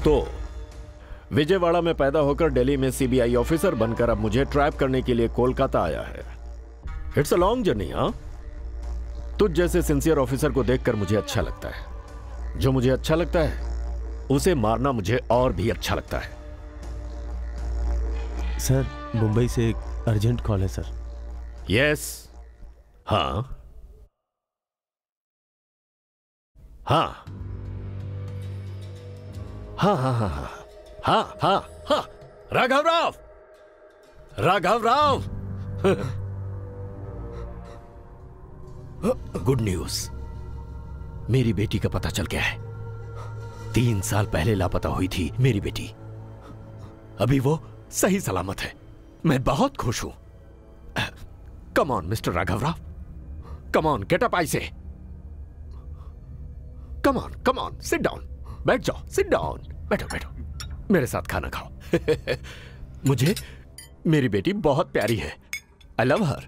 तो विजयवाड़ा में पैदा होकर दिल्ली में सीबीआई ऑफिसर बनकर अब मुझे ट्रैप करने के लिए कोलकाता आया है। It's a long journey. हाँ, तुझ जैसे सिंसियर ऑफिसर को देखकर मुझे अच्छा लगता है। जो मुझे अच्छा लगता है उसे मारना मुझे और भी अच्छा लगता है। सर, मुंबई से एक अर्जेंट कॉल है सर। यस। हाँ हाँ हाँ हाँ हाँ हाँ हाँ हाँ हाँ, राघव राव, राघव राव। गुड न्यूज, मेरी बेटी का पता चल गया है। 3 साल पहले लापता हुई थी मेरी बेटी, अभी वो सही सलामत है। मैं बहुत खुश हूं। Come on mister Raghav Rao, come on, get up, I say. Come on, sit down, बैठ जाओ, सिट डाउन, बैठो बैठो, मेरे साथ खाना खाओ। मुझे मेरी बेटी बहुत प्यारी है। I love her.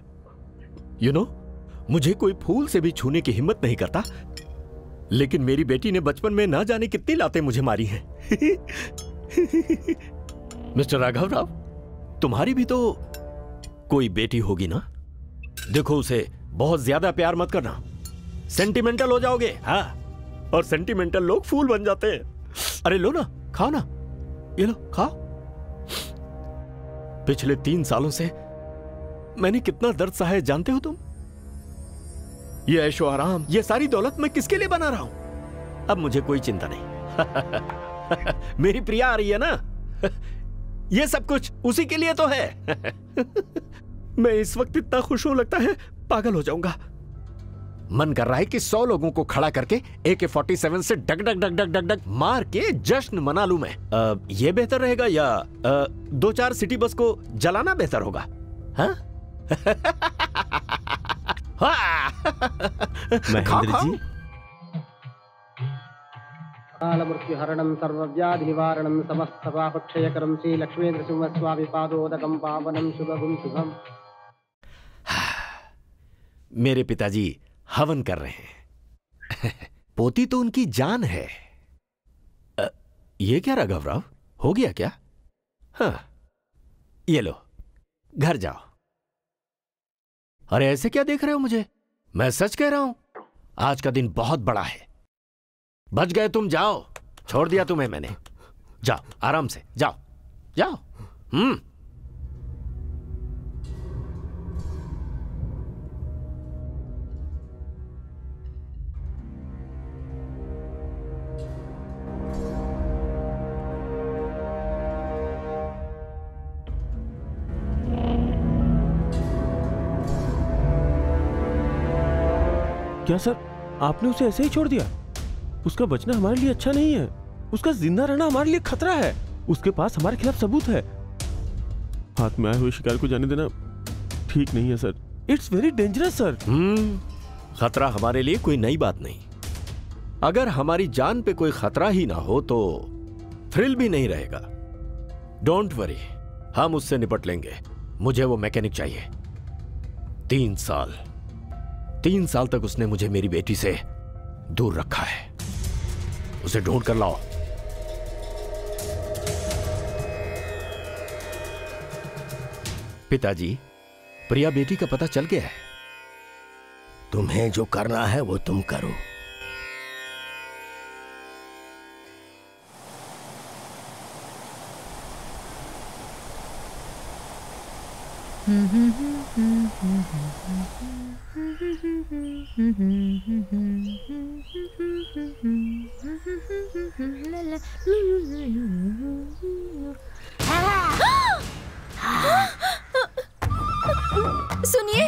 You know, मुझे कोई फूल से भी छूने की हिम्मत नहीं करता, लेकिन मेरी बेटी ने बचपन में ना जाने कितनी लातें मुझे मारी हैं। मिस्टर राघव राव, तुम्हारी भी तो कोई बेटी होगी ना? देखो, उसे बहुत ज्यादा प्यार मत करना, सेंटिमेंटल हो जाओगे। हाँ, और सेंटिमेंटल लोग फूल बन जाते हैं। अरे लो ना, खाओ ना, ये लो खाओ। पिछले 3 सालों से मैंने कितना दर्द सहा है जानते हो तुम? ये ऐशो आराम, ये सारी दौलत मैं किसके लिए बना रहा हूं? अब मुझे कोई चिंता नहीं। मेरी प्रिया आ रही है ना, ये सब कुछ उसी के लिए तो है। मैं इस वक्त इतना खुश हूं, लगता है पागल हो जाऊंगा। मन कर रहा है कि 100 लोगों को खड़ा करके AK-47 से डग डग डग डग डग डग मार के जश्न मना लूं मैं। ये बेहतर रहेगा या 2-4 सिटी बस को जलाना बेहतर होगा? हाँ? महेंद्र जी, कालमृत्युहरणं सर्वव्याधि निवारणं समस्त पापक्षयकरं श्री लक्ष्मीन्द्र सिंह स्वामी पादोदकं पावनं शुभगुं शुभम। मेरे पिताजी हवन कर रहे हैं। पोती तो उनकी जान है। ये क्या राघव राव, हो गया क्या? हाँ, ये लो, घर जाओ। अरे ऐसे क्या देख रहे हो मुझे? मैं सच कह रहा हूं, आज का दिन बहुत बड़ा है। बच गए तुम, जाओ, छोड़ दिया तुम्हें मैंने। जाओ, आराम से जाओ, जाओ। क्या सर, आपने उसे ऐसे ही छोड़ दिया? उसका बचना हमारे लिए अच्छा नहीं है, उसका जिंदा रहना हमारे लिए खतरा है। उसके पास हमारे खिलाफ सबूत है। हाथ में आए हुए शिकार को जाने देना ठीक नहीं है sir. It's very dangerous sir. खतरा हमारे लिए कोई नई बात नहीं। अगर हमारी जान पे कोई खतरा ही ना हो तो थ्रिल भी नहीं रहेगा। डोंट वरी, हम उससे निपट लेंगे। मुझे वो मैकेनिक चाहिए। 3 साल तक उसने मुझे मेरी बेटी से दूर रखा है। उसे ढूंढ कर लाओ। पिताजी, प्रिया बेटी का पता चल गया है। तुम्हें जो करना है वो तुम करो। सुनिए,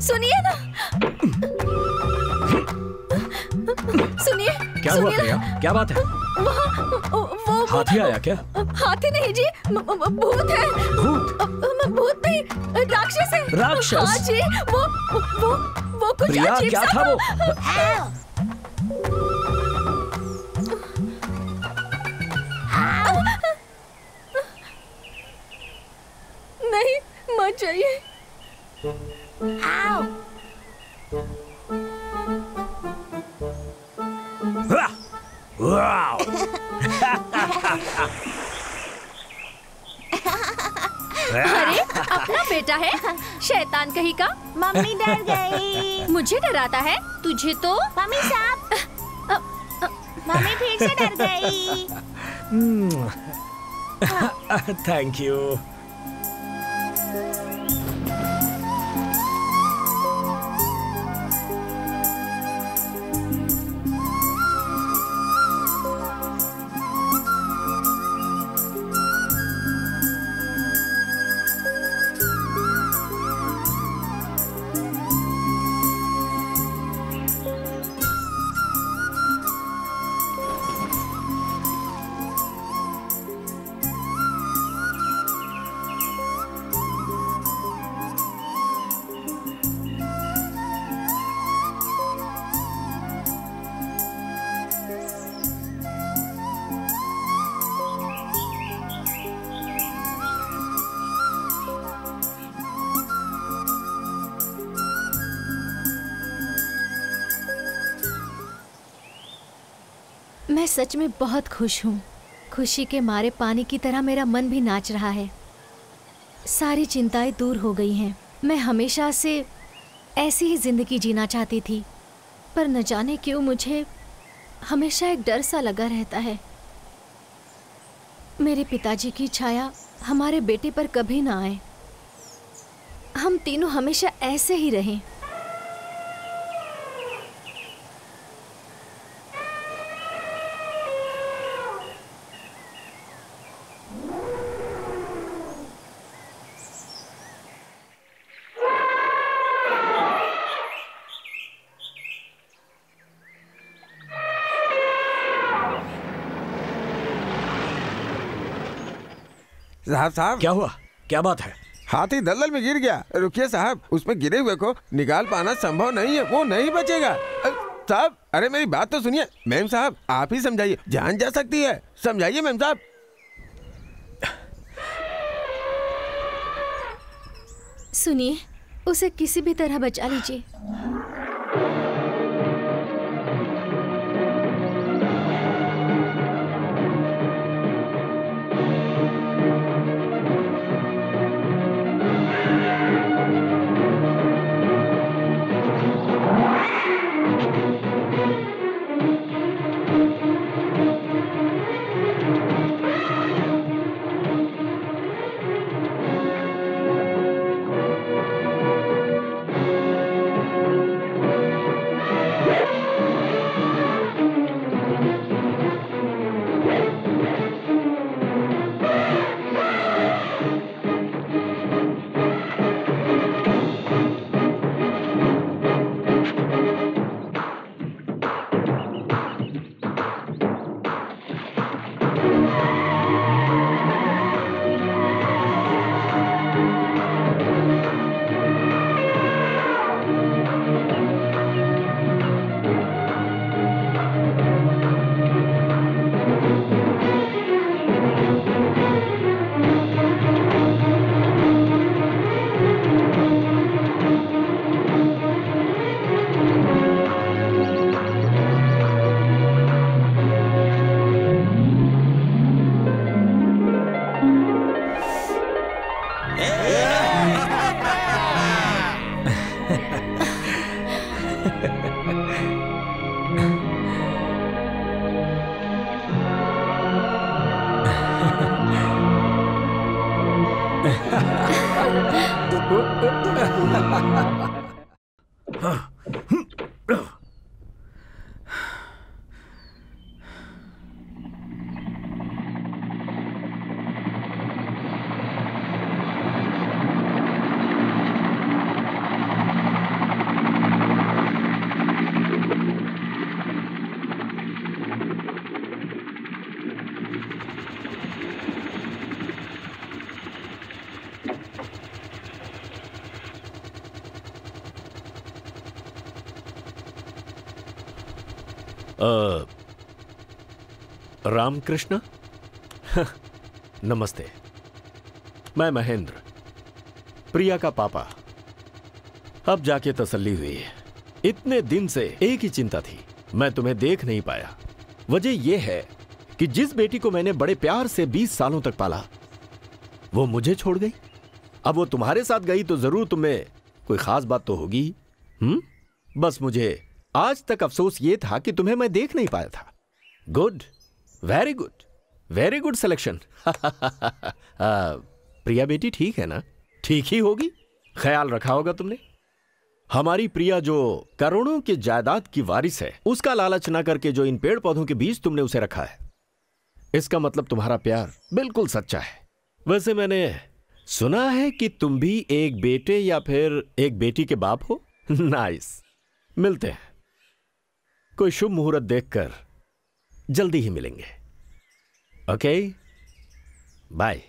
सुनिए ना, सुनिए। क्या हुआ प्रिया? क्या बात है? वो हाथी आया क्या? हाथी नहीं जी, भूत है। भूत नहीं, राक्षस है। राक्षस? हाँ जी, वो कुछ प्रिया, अजीब क्या सा था वो? नहीं, मत जाइए। अरे अपना बेटा है, शैतान कहीं का। मम्मी डर गई। मुझे डराता है, तुझे तो। मम्मी साहब, मम्मी फिर से डर गई। Thank you. मैं सच में बहुत खुश हूँ। खुशी के मारे पानी की तरह मेरा मन भी नाच रहा है। सारी चिंताएं दूर हो गई हैं। मैं हमेशा से ऐसी ही जिंदगी जीना चाहती थी, पर न जाने क्यों मुझे हमेशा एक डर सा लगा रहता है। मेरे पिताजी की छाया हमारे बेटे पर कभी ना आए। हम तीनों हमेशा ऐसे ही रहें। साहब क्या हुआ? क्या बात है? हाथी दलदल में गिर गया। रुकिए साहब, उसमें गिरे हुए को निकाल पाना संभव नहीं है, वो नहीं बचेगा। साहब, अरे मेरी बात तो सुनिए। मैम साहब, आप ही समझाइए, जान जा सकती है। समझाइए मैम साहब। सुनिए, उसे किसी भी तरह बचा लीजिए। रामकृष्ण। नमस्ते, मैं महेंद्र, प्रिया का पापा। अब जाके तसल्ली हुई है। इतने दिन से एक ही चिंता थी, मैं तुम्हें देख नहीं पाया। वजह यह है कि जिस बेटी को मैंने बड़े प्यार से 20 सालों तक पाला वो मुझे छोड़ गई। अब वो तुम्हारे साथ गई तो जरूर तुम्हें कोई खास बात तो होगी। बस मुझे आज तक अफसोस ये था कि तुम्हें मैं देख नहीं पाया था। Good, very good, very good selection. Priya बेटी ठीक है ना? ठीक ही होगी, ख्याल रखा होगा तुमने। हमारी प्रिया जो करोड़ों की जायदाद की वारिस है, उसका लालच ना करके जो इन पेड़ पौधों के बीच तुमने उसे रखा है, इसका मतलब तुम्हारा प्यार बिल्कुल सच्चा है। वैसे मैंने सुना है कि तुम भी एक बेटे या फिर एक बेटी के बाप हो। नाइस, मिलते हैं। कोई शुभ मुहूर्त देखकर जल्दी ही मिलेंगे। Okay, bye.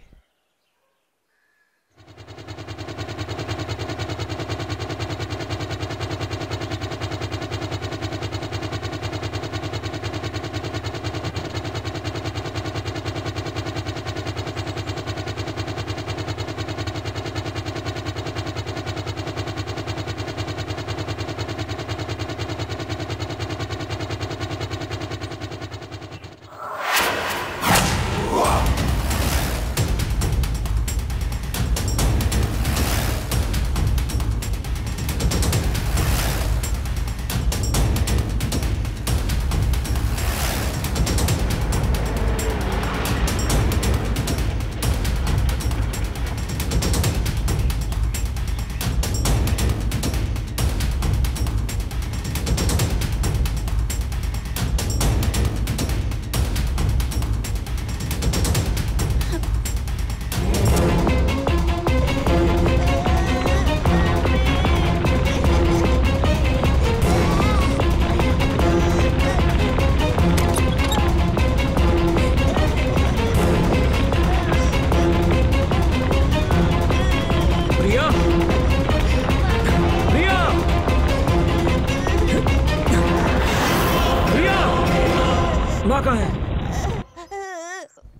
माँ कहाँ है?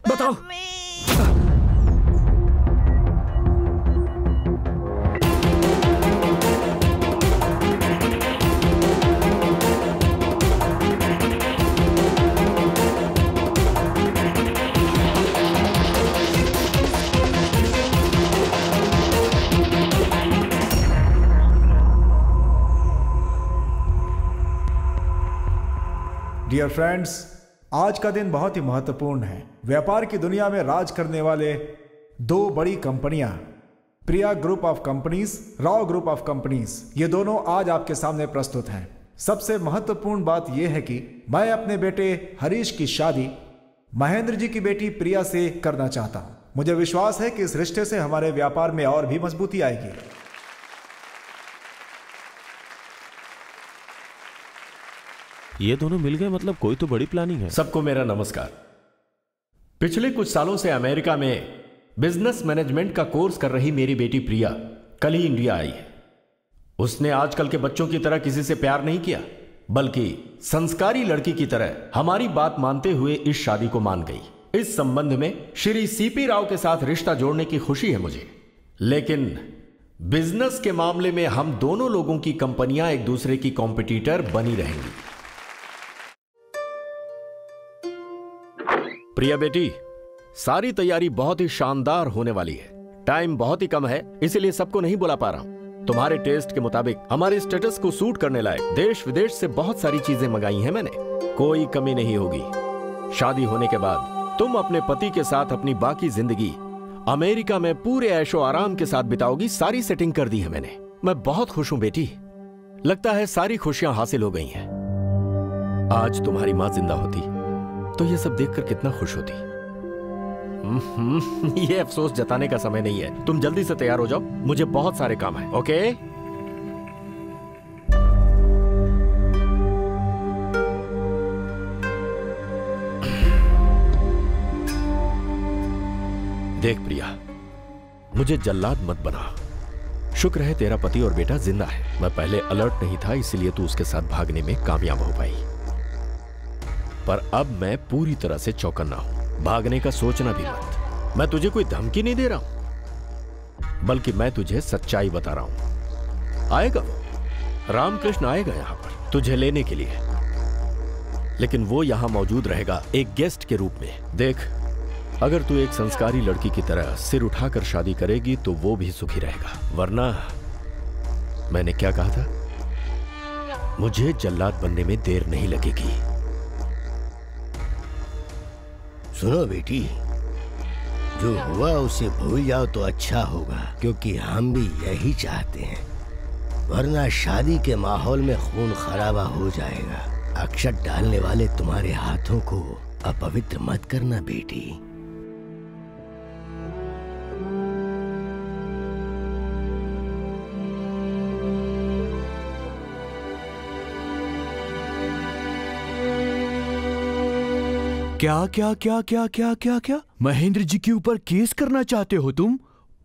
बताओ। डियर फ्रेंड्स, आज का दिन बहुत ही महत्वपूर्ण है। व्यापार की दुनिया में राज करने वाले दो बड़ी कंपनियां, Priya group of companies, Rao group of companies, ये दोनों आज आपके सामने प्रस्तुत हैं। सबसे महत्वपूर्ण बात यह है कि मैं अपने बेटे हरीश की शादी महेंद्र जी की बेटी प्रिया से करना चाहता हूं। मुझे विश्वास है कि इस रिश्ते से हमारे व्यापार में और भी मजबूती आएगी। ये दोनों मिल गए, मतलब कोई तो बड़ी प्लानिंग है। सबको मेरा नमस्कार। पिछले कुछ सालों से अमेरिका में बिजनेस मैनेजमेंट का कोर्स कर रही मेरी बेटी प्रिया कल ही इंडिया आई है। उसने आजकल के बच्चों की तरह किसी से प्यार नहीं किया, बल्कि संस्कारी लड़की की तरह हमारी बात मानते हुए इस शादी को मान गई। इस संबंध में श्री सीपी राव के साथ रिश्ता जोड़ने की खुशी है मुझे, लेकिन बिजनेस के मामले में हम दोनों लोगों की कंपनियां एक दूसरे की कॉम्पिटिटर बनी रहेंगी। प्रिया बेटी, सारी तैयारी बहुत ही शानदार होने वाली है। टाइम बहुत ही कम है, इसीलिए सबको नहीं बुला पा रहा हूं। तुम्हारे टेस्ट के मुताबिक हमारे स्टेटस को सूट करने लायक देश विदेश से बहुत सारी चीजें मंगाई हैं मैंने, कोई कमी नहीं होगी। शादी होने के बाद तुम अपने पति के साथ अपनी बाकी जिंदगी अमेरिका में पूरे ऐशो आराम के साथ बिताओगी। सारी सेटिंग कर दी है मैंने। मैं बहुत खुश हूं बेटी, लगता है सारी खुशियां हासिल हो गई हैं। आज तुम्हारी मां जिंदा होती तो ये सब देखकर कितना खुश होती। ये अफसोस जताने का समय नहीं है। तुम जल्दी से तैयार हो जाओ, मुझे बहुत सारे काम है। ओके? देख प्रिया, मुझे जल्लाद मत बना। शुक्र है तेरा पति और बेटा जिंदा है। मैं पहले अलर्ट नहीं था, इसलिए तू उसके साथ भागने में कामयाब हो पाई, पर अब मैं पूरी तरह से चौकन्ना हूं। भागने का सोचना भी मत। मैं तुझे कोई धमकी नहीं दे रहा हूं, बल्कि मैं तुझे सच्चाई बता रहा हूं। आएगा वो, रामकृष्ण आएगा यहां पर तुझे लेने के लिए। लेकिन वो यहाँ मौजूद रहेगा एक गेस्ट के रूप में। देख, अगर तू एक संस्कारी लड़की की तरह सिर उठाकर शादी करेगी तो वो भी सुखी रहेगा, वरना मैंने क्या कहा था, मुझे जल्लाद बनने में देर नहीं लगेगी। सुनो बेटी, जो हुआ उसे भूल जाओ तो अच्छा होगा, क्योंकि हम भी यही चाहते हैं, वरना शादी के माहौल में खून खराबा हो जाएगा। अक्षत डालने वाले तुम्हारे हाथों को अपवित्र मत करना बेटी। क्या क्या क्या क्या क्या क्या क्या महेंद्र जी के ऊपर केस करना चाहते हो तुम?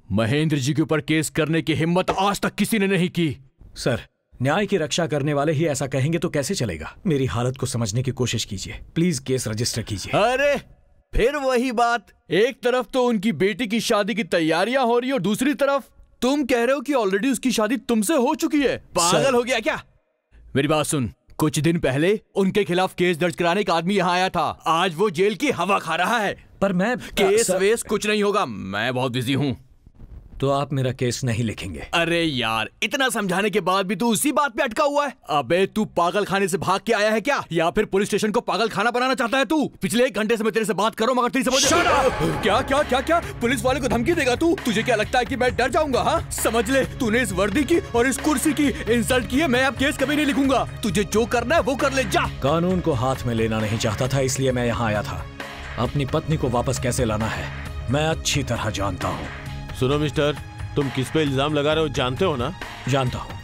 महेंद्र जी के ऊपर केस करने की हिम्मत आज तक किसी ने नहीं की। सर, न्याय की रक्षा करने वाले ही ऐसा कहेंगे तो कैसे चलेगा? मेरी हालत को समझने की कोशिश कीजिए, प्लीज केस रजिस्टर कीजिए। अरे फिर वही बात, एक तरफ तो उनकी बेटी की शादी की तैयारियां हो रही है और दूसरी तरफ तुम कह रहे हो कि ऑलरेडी उसकी शादी तुमसे हो चुकी है। पागल हो गया क्या? मेरी बात सुन, कुछ दिन पहले उनके खिलाफ केस दर्ज कराने का आदमी यहाँ आया था, आज वो जेल की हवा खा रहा है। पर मैं केस वेस कुछ नहीं होगा, मैं बहुत बिजी हूँ। तो आप मेरा केस नहीं लिखेंगे? अरे यार, इतना समझाने के बाद भी तू उसी बात पे अटका हुआ है। अबे तू पागल खाने से भाग के आया है क्या, या फिर पुलिस स्टेशन को पागल खाना बनाना चाहता है तू? पिछले 1 घंटे से मैं तेरे से बात कर रहा हूं मगर तेरी समझ क्या क्या क्या क्या पुलिस वाले को धमकी देगा तू? तुझे क्या लगता है कि मैं डर जाऊंगा? हाँ, समझ ले, तूने इस वर्दी की और इस कुर्सी की इंसल्ट की है। मैं अब केस कभी नहीं लिखूंगा, तुझे जो करना है वो कर ले, जा। कानून को हाथ में लेना नहीं चाहता था, इसलिए मैं यहाँ आया था। अपनी पत्नी को वापस कैसे लाना है मैं अच्छी तरह जानता हूँ। सुनो मिस्टर, तुम किस पे इल्जाम लगा रहे हो जानते हो ना? जानता हूँ।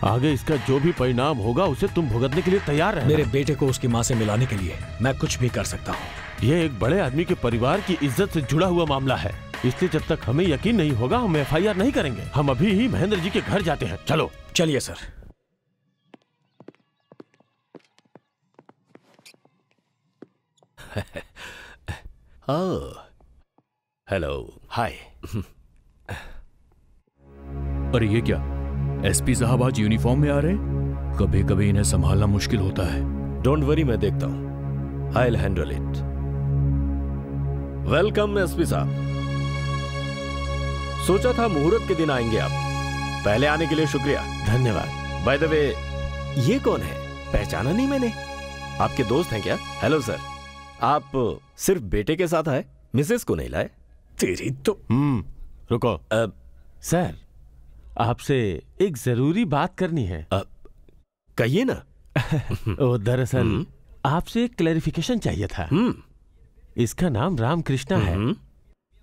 आगे इसका जो भी परिणाम होगा उसे तुम भुगतने के लिए तैयार रहना। मेरे बेटे को उसकी माँ से मिलाने के लिए मैं कुछ भी कर सकता हूँ। यह एक बड़े आदमी के परिवार की इज्जत से जुड़ा हुआ मामला है, इसलिए जब तक हमें यकीन नहीं होगा हम FIR नहीं करेंगे। हम अभी ही महेंद्र जी के घर जाते हैं। चलो। चलिए सर। हेलो, हाय। अरे ये क्या, SP साहब आज यूनिफॉर्म में आ रहे हैं? कभी कभी इन्हें संभालना मुश्किल होता है। डोंट वरी, मैं देखता हूं। I will handle it. Welcome SP साहब। सोचा था मुहूर्त के दिन आएंगे आप, पहले आने के लिए शुक्रिया। धन्यवाद। बाय द वे, ये कौन है? पहचाना नहीं मैंने। आपके दोस्त हैं क्या? हेलो सर, आप सिर्फ बेटे के साथ आए, मिसेस को नहीं लाए? तेरी तो। रुको। सर, आपसे एक जरूरी बात करनी है। कहिए ना। दरअसल आपसे एक क्लैरिफिकेशन चाहिए था। इसका नाम रामकृष्णा है।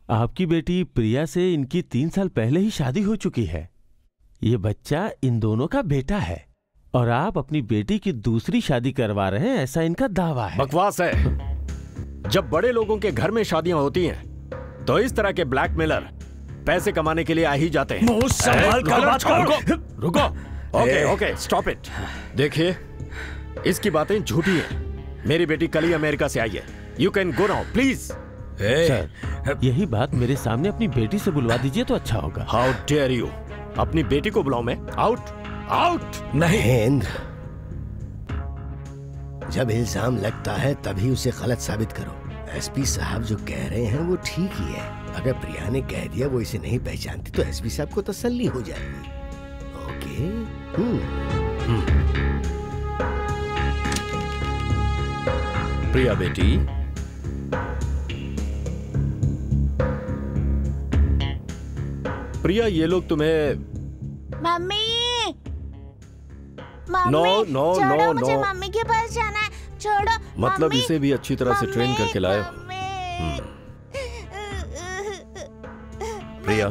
आपकी बेटी प्रिया से इनकी 3 साल पहले ही शादी हो चुकी है। ये बच्चा इन दोनों का बेटा है और आप अपनी बेटी की दूसरी शादी करवा रहे हैं, ऐसा इनका दावा है। बकवास है। जब बड़े लोगों के घर में शादियां होती हैं तो इस तरह के ब्लैकमेलर पैसे कमाने के लिए आ ही जाते हैं। मुंह संभाल कर बात करो। रुको। Okay, stop it. देखिए, इसकी बातें झूठी हैं। मेरी बेटी कल ही अमेरिका से आई है। You can go now please. Sir, यही बात मेरे सामने अपनी बेटी से बुलवा दीजिए तो अच्छा होगा। हाउ डेयर यू, अपनी बेटी को बुलाऊं मैं? Out, out. नहीं। महेंद्र, जब इल्जाम लगता है तभी उसे गलत साबित करो। SP साहब जो कह रहे हैं वो ठीक ही है। अगर प्रिया ने कह दिया वो इसे नहीं पहचानती तो SP साहब को तसल्ली हो जाएगी। ओके। प्रिया बेटी, प्रिया, ये लोग तुम्हें। मम्मी, नो, मुझे मम्मी के पास जाना है, छोड़ो। मतलब इसे भी अच्छी तरह से ट्रेन करके लाए हो। प्रिया,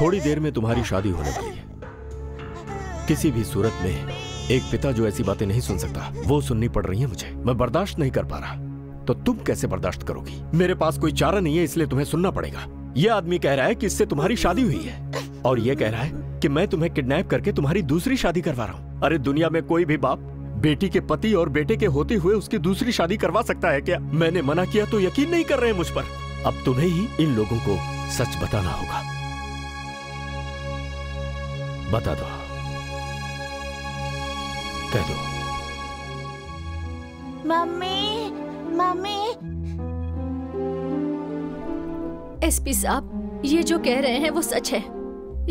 थोड़ी देर में तुम्हारी शादी होने वाली है। किसी भी सूरत में एक पिता जो ऐसी बातें नहीं सुन सकता, वो सुननी पड़ रही है मुझे। मैं बर्दाश्त नहीं कर पा रहा, तो तुम कैसे बर्दाश्त करोगी? मेरे पास कोई चारा नहीं है, इसलिए तुम्हें सुनना पड़ेगा। यह आदमी कह रहा है कि इससे तुम्हारी शादी हुई है और यह कह रहा है कि मैं तुम्हें किडनैप करके तुम्हारी दूसरी शादी करवा रहा हूं। अरे दुनिया में कोई भी बाप बेटी के पति और बेटे के होते हुए उसकी दूसरी शादी करवा सकता है क्या? मैंने मना किया तो यकीन नहीं कर रहे हैं मुझ पर। अब तुम्हें ही इन लोगों को सच बताना होगा। बता दो, कह दो। Mummy mummy. एसपी साहब, ये जो कह रहे हैं वो सच है।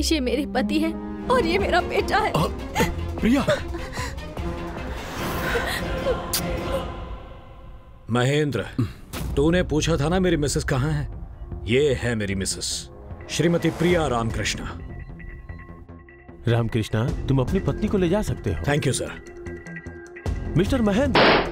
ये मेरे पति है और ये मेरा बेटा है। प्रिया। महेंद्र, तूने पूछा था ना मेरी मिसेस कहाँ है? ये है मेरी मिसेस, श्रीमती प्रिया रामकृष्णा। रामकृष्णा, तुम अपनी पत्नी को ले जा सकते हो। Thank you sir. Mister Mahendra.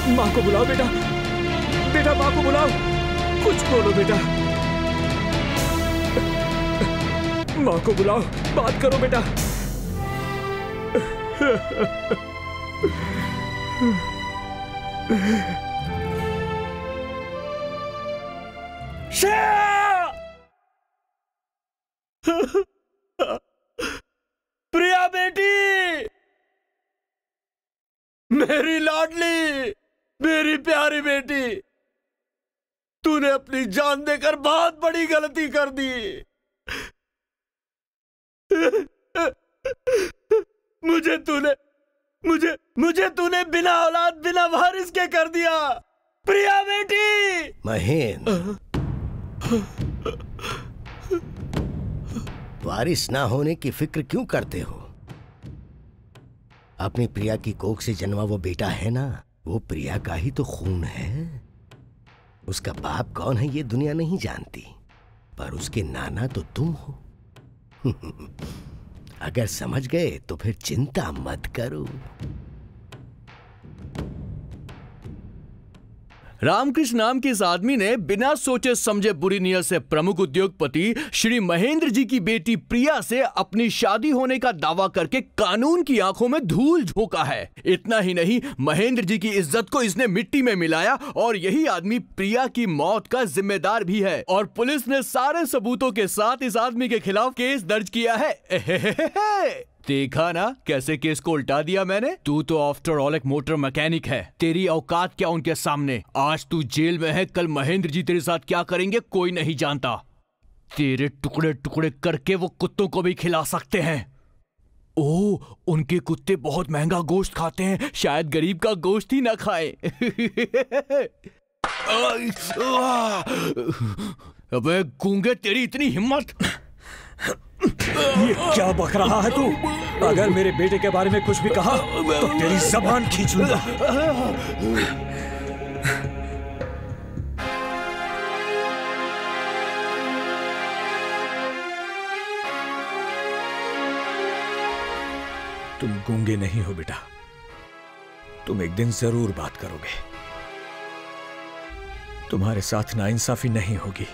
माँ को बुलाओ बेटा, बेटा माँ को बुलाओ, कुछ बोलो बेटा, माँ को बुलाओ, बात करो बेटा। प्रिया बेटी, मेरी लाडली, मेरी प्यारी बेटी, तूने अपनी जान देकर बहुत बड़ी गलती कर दी। मुझे तूने बिना औलाद, बिना वारिस के कर दिया। प्रिया बेटी। महेंद्र, वारिस ना होने की फिक्र क्यों करते हो? अपनी प्रिया की कोख से जन्मा वो बेटा है ना, वो प्रिया का ही तो खून है। उसका बाप कौन है ये दुनिया नहीं जानती, पर उसके नाना तो तुम हो। अगर समझ गए तो फिर चिंता मत करो। रामकृष्ण नाम के इस आदमी ने बिना सोचे समझे बुरी नीयत से प्रमुख उद्योगपति श्री महेंद्र जी की बेटी प्रिया से अपनी शादी होने का दावा करके कानून की आंखों में धूल झोंका है। इतना ही नहीं, महेंद्र जी की इज्जत को इसने मिट्टी में मिलाया और यही आदमी प्रिया की मौत का जिम्मेदार भी है। और पुलिस ने सारे सबूतों के साथ इस आदमी के खिलाफ केस दर्ज किया है। देखा ना कैसे केस को उल्टा दिया मैंने। तू तो आफ्टर ऑल एक मोटर मैकेनिक है, तेरी औकात क्या उनके सामने। आज तू जेल में है, कल महेंद्र जी तेरे साथ क्या करेंगे कोई नहीं जानता। तेरे टुकड़े टुकड़े करके वो कुत्तों को भी खिला सकते हैं। ओह, उनके कुत्ते बहुत महंगा गोश्त खाते हैं, शायद गरीब का गोश्त ही ना खाए। अबे गूंगे, तेरी इतनी हिम्मत। ये क्या बक रहा है तू? अगर मेरे बेटे के बारे में कुछ भी कहा तो तेरी जबान खींच लूंगा। तुम गूंगे नहीं हो बेटा, तुम एक दिन जरूर बात करोगे। तुम्हारे साथ नाइंसाफी नहीं होगी।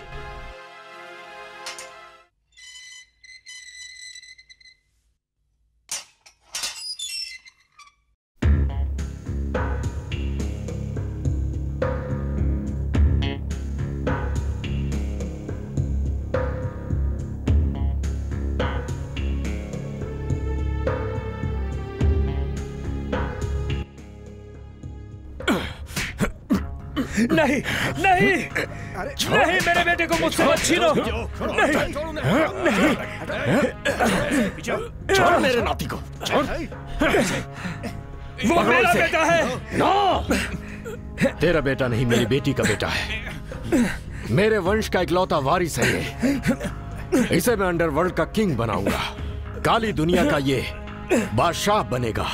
नहीं नहीं नहीं, मेरे बेटे को मुझसे मत छीनो। नहीं छोड़ मेरे नाती को, छोड़। वो मेरा बेटा है। नो, तेरा बेटा नहीं, मेरी बेटी का बेटा है। मेरे वंश का इकलौता वारिस है ये। इसे मैं अंडरवर्ल्ड का किंग बनाऊंगा। काली दुनिया का ये बादशाह बनेगा।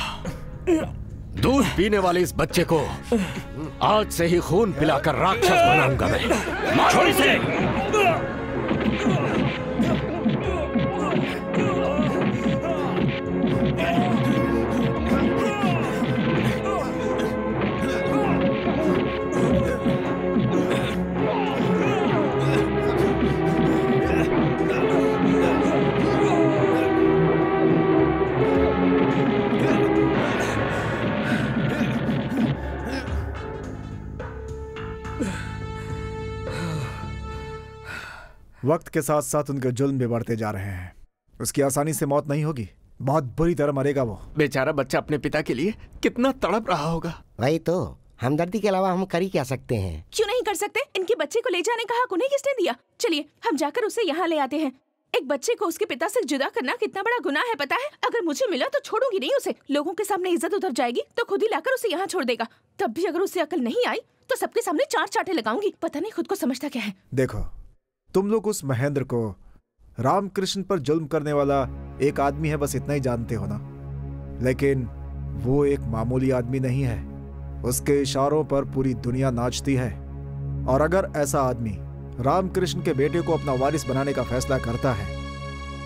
दूध पीने वाले इस बच्चे को आज से ही खून पिलाकर राक्षस बनाऊंगा मैं। मारो इसे। वक्त के साथ साथ उनके जुल्म भी बढ़ते जा रहे हैं। उसकी आसानी से मौत नहीं होगी, बहुत बुरी तरह मरेगा वो। बेचारा बच्चा अपने पिता के लिए कितना तड़प रहा होगा। वही तो, हमदर्दी के अलावा हम कर ही क्या सकते हैं? क्यों नहीं कर सकते? इनके बच्चे को ले जाने का हक उन्हें किसने दिया? चलिए हम जाकर उसे यहाँ ले आते हैं। एक बच्चे को उसके पिता से जुदा करना कितना बड़ा गुनाह है पता है? अगर मुझे मिला तो छोड़ूंगी नहीं उसे। लोगों के सामने इज्जत उतर जाएगी तो खुद ही लाकर उसे यहाँ छोड़ देगा। तब भी अगर उसे अकल नहीं आई तो सबके सामने 4 चांटे लगाऊंगी। पता नहीं खुद को समझता क्या है। देखो, तुम लोग उस महेंद्र को रामकृष्ण पर जुल्म करने वाला एक आदमी है, बस इतना ही जानते हो ना। लेकिन वो एक मामूली आदमी नहीं है। उसके इशारों पर पूरी दुनिया नाचती है। और अगर ऐसा आदमी रामकृष्ण के बेटे को अपना वारिस बनाने का फैसला करता है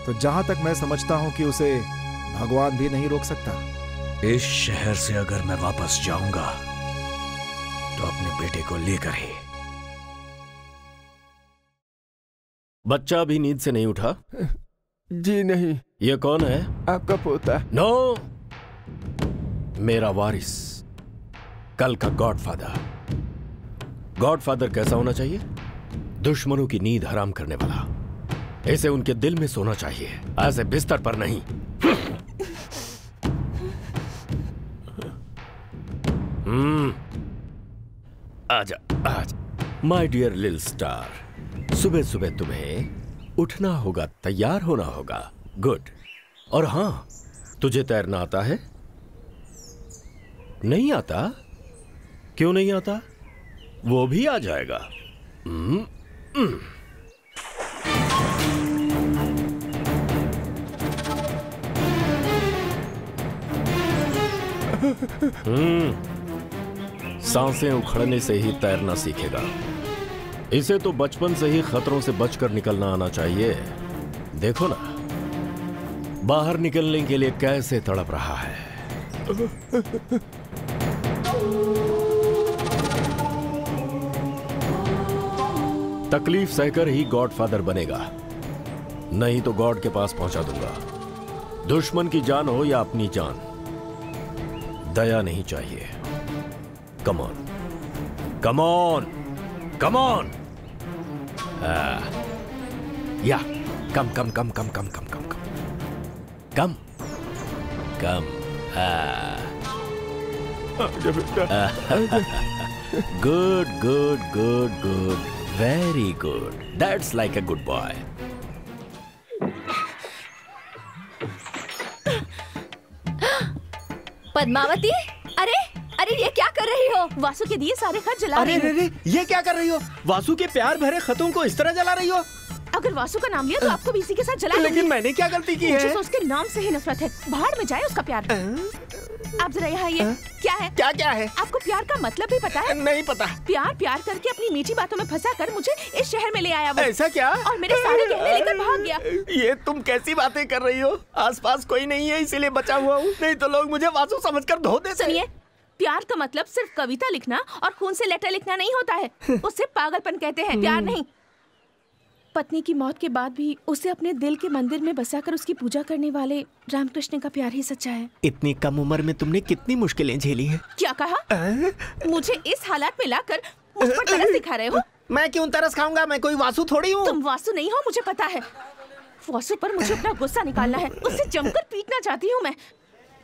तो जहां तक मैं समझता हूं कि उसे भगवान भी नहीं रोक सकता। इस शहर से अगर मैं वापस जाऊंगा तो अपने बेटे को लेकर ही। बच्चा अभी नींद से नहीं उठा? जी नहीं। ये कौन है? आपका पोता। नो, मेरा वारिस, कल का गॉडफादर। गॉडफादर कैसा होना चाहिए? दुश्मनों की नींद हराम करने वाला। इसे उनके दिल में सोना चाहिए, ऐसे बिस्तर पर नहीं। आजा आजा माय डियर लिटिल स्टार। सुबह सुबह तुम्हें उठना होगा, तैयार होना होगा। गुड। और हां, तुझे तैरना आता है? नहीं आता? क्यों नहीं आता? वो भी आ जाएगा। सांसें उखड़ने से ही तैरना सीखेगा। इसे तो बचपन से ही खतरों से बचकर निकलना आना चाहिए। देखो ना, बाहर निकलने के लिए कैसे तड़प रहा है। तकलीफ सहकर ही गॉडफादर बनेगा, नहीं तो गॉड के पास पहुंचा दूंगा। दुश्मन की जान हो या अपनी जान, दया नहीं चाहिए। Come on, come on, come on. या come come come come come come come come come good good good good, very good. That's like a good boy. Padmavati, अरे अरे ये क्या कर रही हो? वासु के दिए सारे खत जला रही हो। अरे ये क्या कर रही हो? वासु के प्यार भरे खतों को इस तरह जला रही हो? अगर वासु का नाम लिया तो आपको भी इसी के साथ जला। लेकिन मैंने क्या गलती की है? मुझे तो उसके नाम से ही नफरत है। भाड़ में जाए उसका प्यार। आप जरा यहाँ ये क्या है? क्या क्या है? आपको प्यार का मतलब भी पता है? नहीं पता। प्यार प्यार करके अपनी मीठी बातों में फंसा कर मुझे इस शहर में ले आया वो। ऐसा क्या? और मेरे सारे गहने लेकर भाग गया। ये तुम कैसी बातें कर रही हो? आसपास कोई नहीं है इसीलिए बचा हुआ हूँ, नहीं तो लोग मुझे वासु समझकर धो देते। सुनिए, प्यार का मतलब सिर्फ कविता लिखना और खून से लेटर लिखना नहीं होता है। उससे पागलपन कहते हैं, प्यार नहीं। पत्नी की मौत के बाद भी उसे अपने दिल के मंदिर में बसाकर उसकी पूजा करने वाले रामकृष्ण का प्यार ही सच्चा है। इतनी कम उम्र में तुमने कितनी मुश्किलें झेली हैं। क्या कहा? मुझे इस हालात में लाकर मुझ पर तरस दिखा रहे हो? मैं क्यों तरस खाऊंगा? मैं कोई वासु थोड़ी हूँ। तुम वासु नहीं हो, मुझे पता है। वासु पर मुझे अपना गुस्सा निकालना है। उससे जमकर पीटना चाहती हूँ मैं।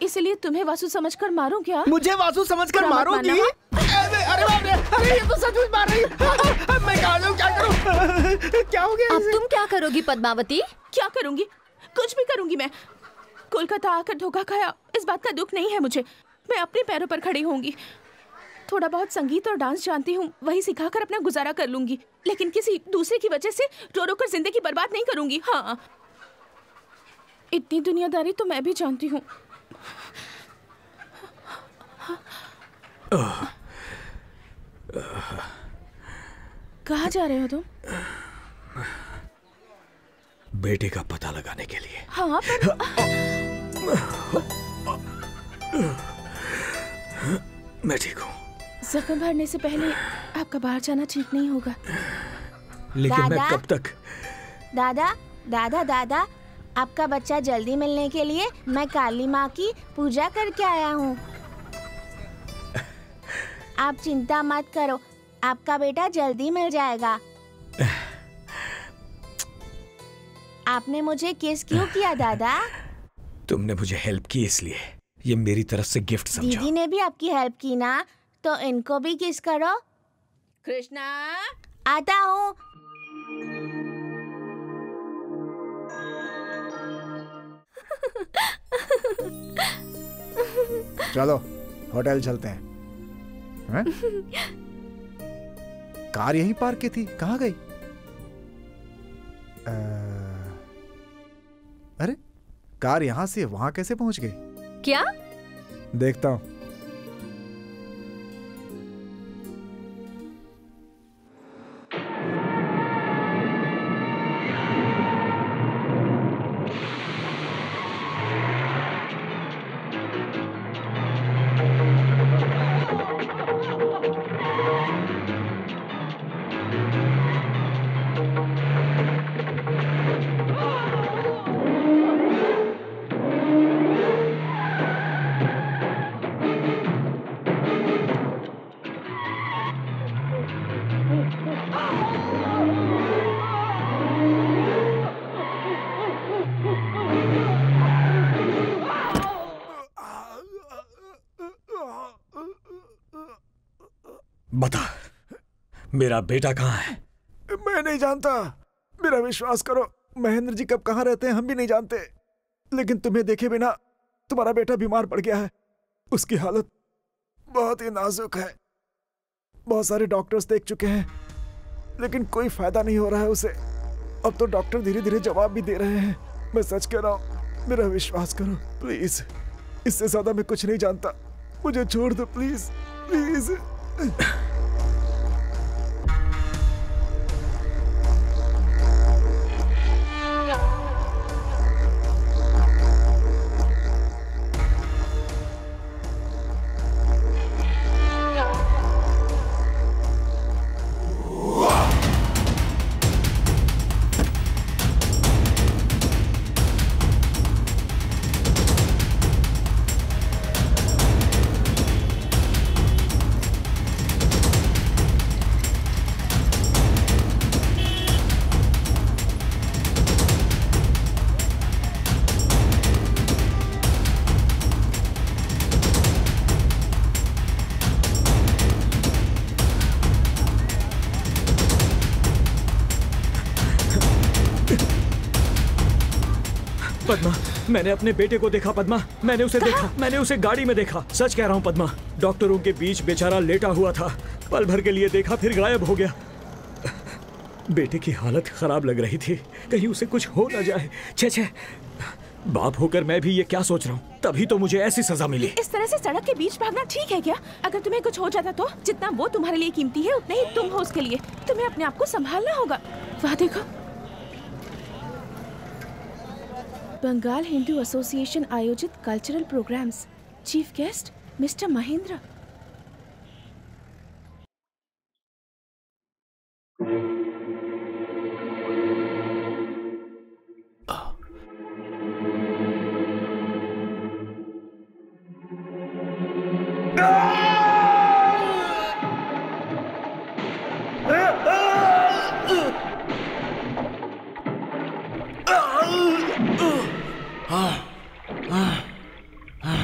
इसलिए तुम्हें वासु समझकर मारूं क्या? मुझे वासु समझकर मारोगी? अरे बाप रे, अरे ये तो सचमुच मार रही है। मैं क्या करूं? क्या हो गया? अब तुम क्या करोगी पद्मावती? क्या करूंगी? कुछ भी करूंगी मैं। कोलकाता आकर धोखा खाया, इस बात का दुख नहीं है मुझे। मैं अपने पैरों पर खड़ी होंगी। थोड़ा बहुत संगीत और डांस जानती हूँ, वही सिखाकर अपना गुजारा कर लूंगी। लेकिन किसी दूसरे की वजह से रो रो कर जिंदगी बर्बाद नहीं करूंगी। हाँ, इतनी दुनियादारी तो मैं भी जानती हूँ। कहाँ जा रहे हो तुम? बेटे का पता लगाने के लिए। हाँ, पर मैं ठीक हूँ। जख्म भरने से पहले आपका बाहर जाना ठीक नहीं होगा। लेकिन मैं कब तक? दादा दादा दादा, आपका बच्चा जल्दी मिलने के लिए मैं काली माँ की पूजा करके आया हूँ। आप चिंता मत करो, आपका बेटा जल्दी मिल जाएगा। आपने मुझे किस क्यों किया दादा? तुमने मुझे हेल्प की इसलिए। ये मेरी तरफ से गिफ्ट समझो। दीदी ने भी आपकी हेल्प की ना, तो इनको भी किस करो। कृष्णा, आता हूँ। चलो होटल चलते हैं। कार यहीं पार्क की थी, कहाँ गई? अरे कार यहां से वहां कैसे पहुंच गई? क्या? देखता हूं। बता, मेरा बेटा कहाँ है? मैं नहीं जानता, मेरा विश्वास करो। महेंद्र जी कब कहाँ रहते हैं हम भी नहीं जानते, लेकिन तुम्हें देखे बिना तुम्हारा बेटा बीमार पड़ गया है। उसकी हालत बहुत ही नाजुक है। बहुत सारे डॉक्टर्स देख चुके हैं, लेकिन कोई फायदा नहीं हो रहा है उसे। अब तो डॉक्टर धीरे धीरे जवाब भी दे रहे हैं। मैं सच कह रहा हूँ, मेरा विश्वास करो प्लीज। इससे ज्यादा मैं कुछ नहीं जानता, मुझे छोड़ दो प्लीज प्लीज। पद्मा, मैंने अपने बेटे को देखा। पद्मा, मैंने उसे देखा, मैंने उसे गाड़ी में देखा। सच कह रहा हूँ पद्मा, डॉक्टरों के बीच बेचारा लेटा हुआ था। पल भर के लिए देखा, फिर गायब हो गया। बेटे की हालत खराब लग रही थी, कहीं उसे कुछ हो ना जाए। छे छे, बाप होकर मैं भी ये क्या सोच रहा हूँ, तभी तो मुझे ऐसी सजा मिली। इस तरह से सड़क के बीच भागना ठीक है क्या? अगर तुम्हें कुछ हो जाता तो जितना वो तुम्हारे लिए कीमती है उतने ही तुम हो उसके लिए। तुम्हें अपने आप को संभालना होगा। वहाँ देखो, बंगाल हिंदू एसोसिएशन आयोजित cultural programmes, chief guest mister Mahendra.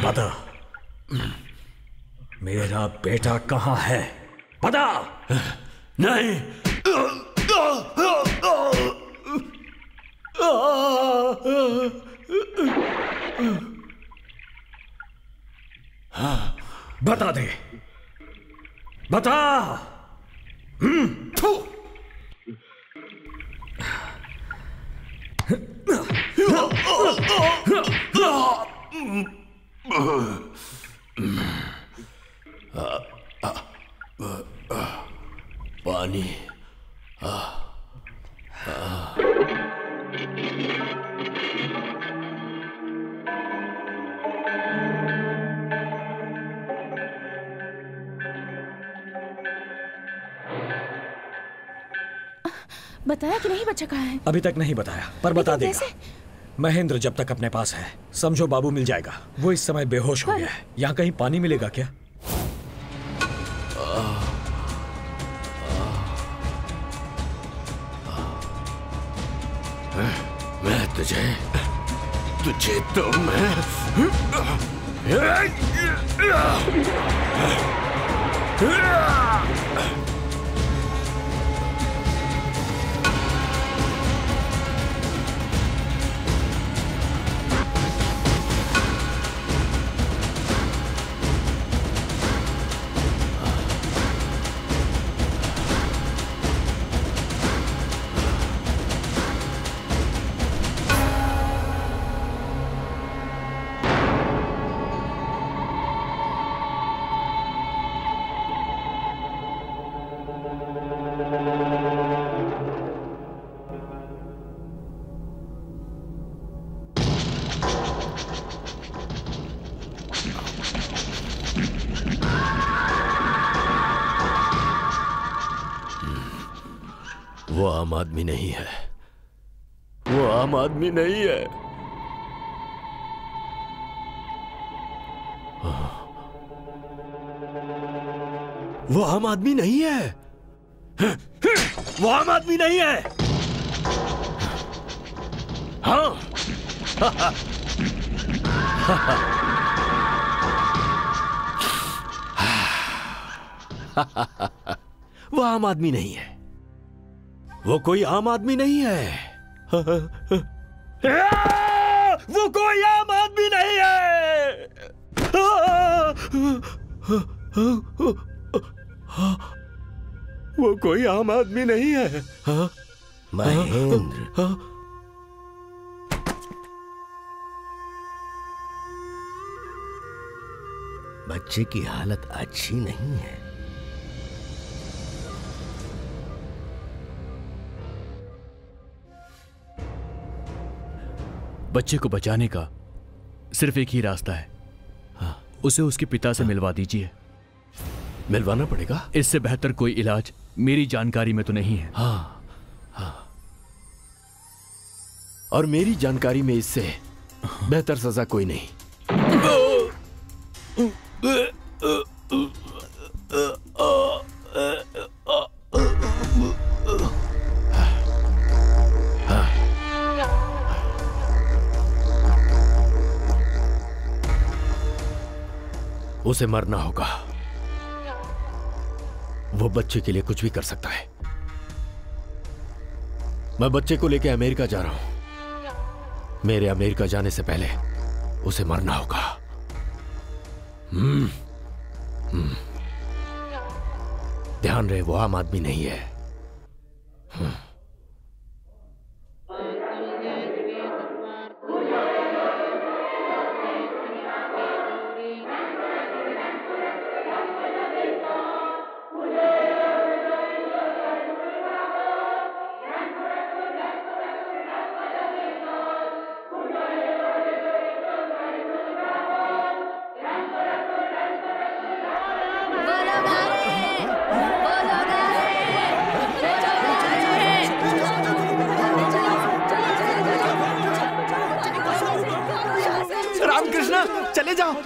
बता, मेरा बेटा कहाँ है? बता। नहीं। बता दे, बता। पानी। बताया कि नहीं बच्चा कहाँ है? अभी तक नहीं बताया, पर बता देगा। महेंद्र जब तक अपने पास है, समझो बाबू मिल जाएगा। वो इस समय बेहोश हो गया है। यहाँ कहीं पानी मिलेगा क्या? मैं तुझे तो मैं वो आम आदमी नहीं है। वो आम आदमी नहीं है। वो आम आदमी नहीं है। वो आम आदमी नहीं है। हाँ। वो आम आदमी नहीं है। वो कोई आम आदमी नहीं है। वो कोई आम आदमी नहीं है। वो कोई आम आदमी नहीं है। महेंद्र, बच्चे की हालत अच्छी नहीं है। बच्चे को बचाने का सिर्फ एक ही रास्ता है। उसे उसके पिता से मिलवा दीजिए। मिलवाना पड़ेगा? इससे बेहतर कोई इलाज मेरी जानकारी में तो नहीं है। हाँ, हाँ। और मेरी जानकारी में इससे बेहतर सजा कोई नहीं। उसे मरना होगा। वो बच्चे के लिए कुछ भी कर सकता है। मैं बच्चे को लेकर अमेरिका जा रहा हूं। मेरे अमेरिका जाने से पहले उसे मरना होगा। ध्यान रहे, वो आम आदमी नहीं है।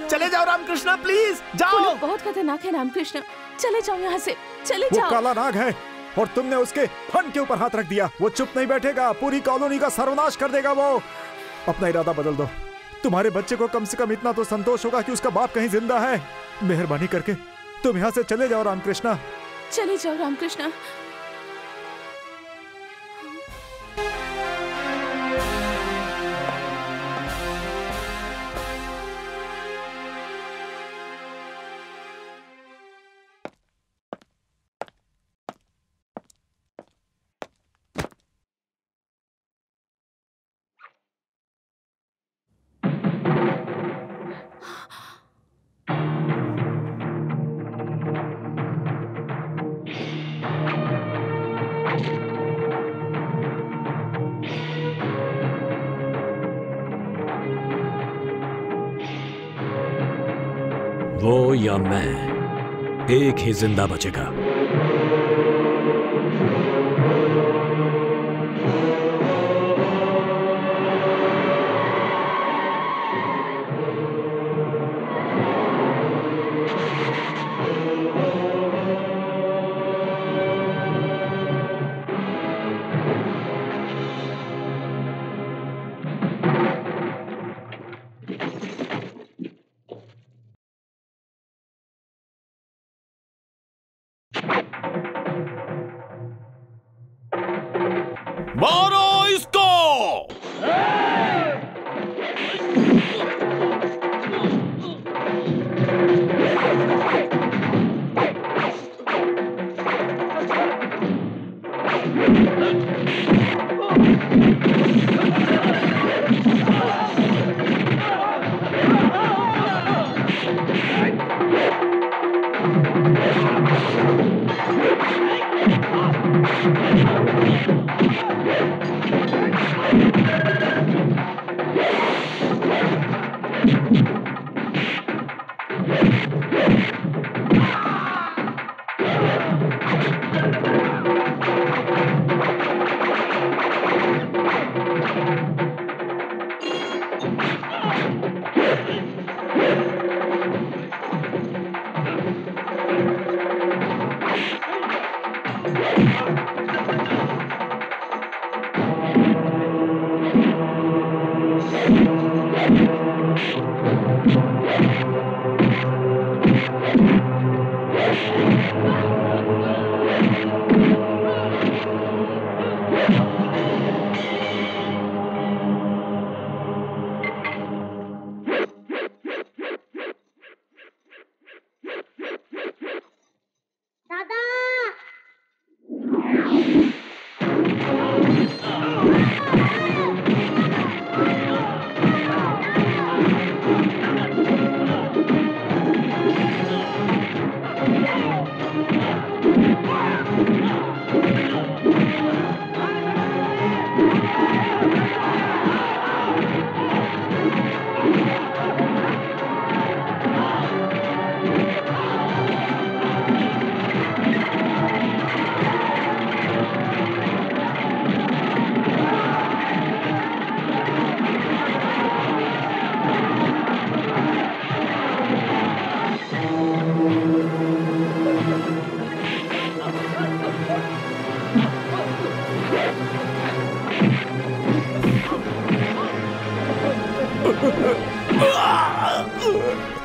चले जाओ रामकृष्णा, प्लीज जाओ। बहुत खतरनाक है रामकृष्ण, चले जाओ यहाँ से, चले जाओ। वो काला नाग है और तुमने उसके फन के ऊपर हाथ रख दिया। वो चुप नहीं बैठेगा, पूरी कॉलोनी का सर्वनाश कर देगा। वो अपना इरादा बदल दो। तुम्हारे बच्चे को कम से कम इतना तो संतोष होगा कि उसका बाप कहीं जिंदा है। मेहरबानी करके तुम यहाँ से चले जाओ रामकृष्णा। चले जाओ रामकृष्णा। वो या मैं, एक ही जिंदा बचेगा। मारो इसको!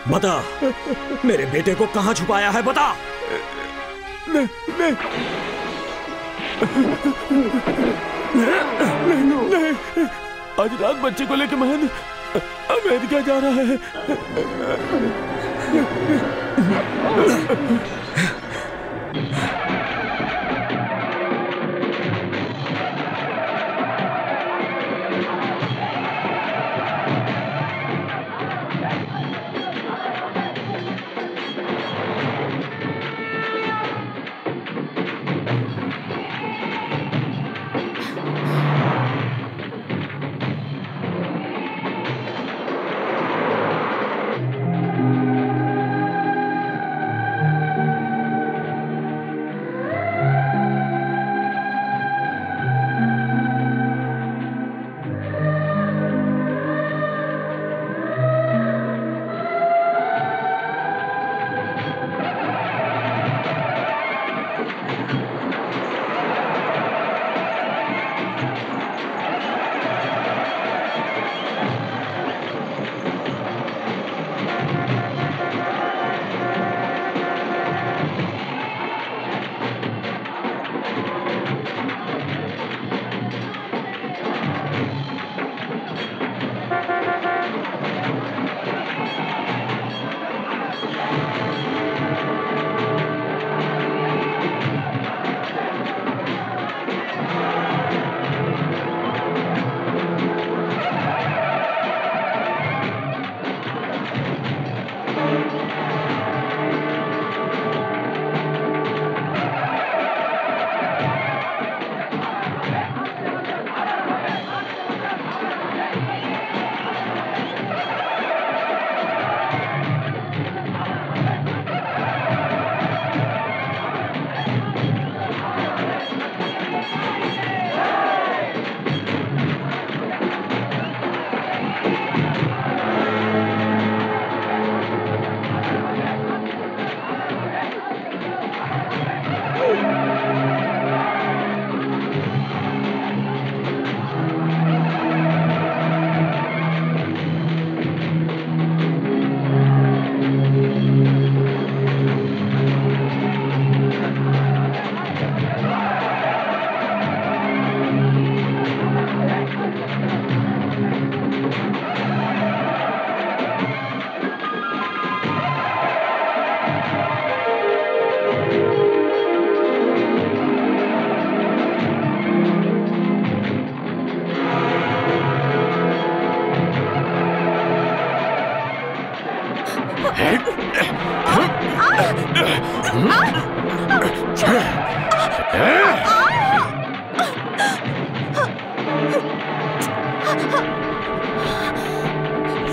बता, मेरे बेटे को कहां छुपाया है, बता। नहीं, आज रात बच्चे को लेकर महन अमेरिका जा रहा है।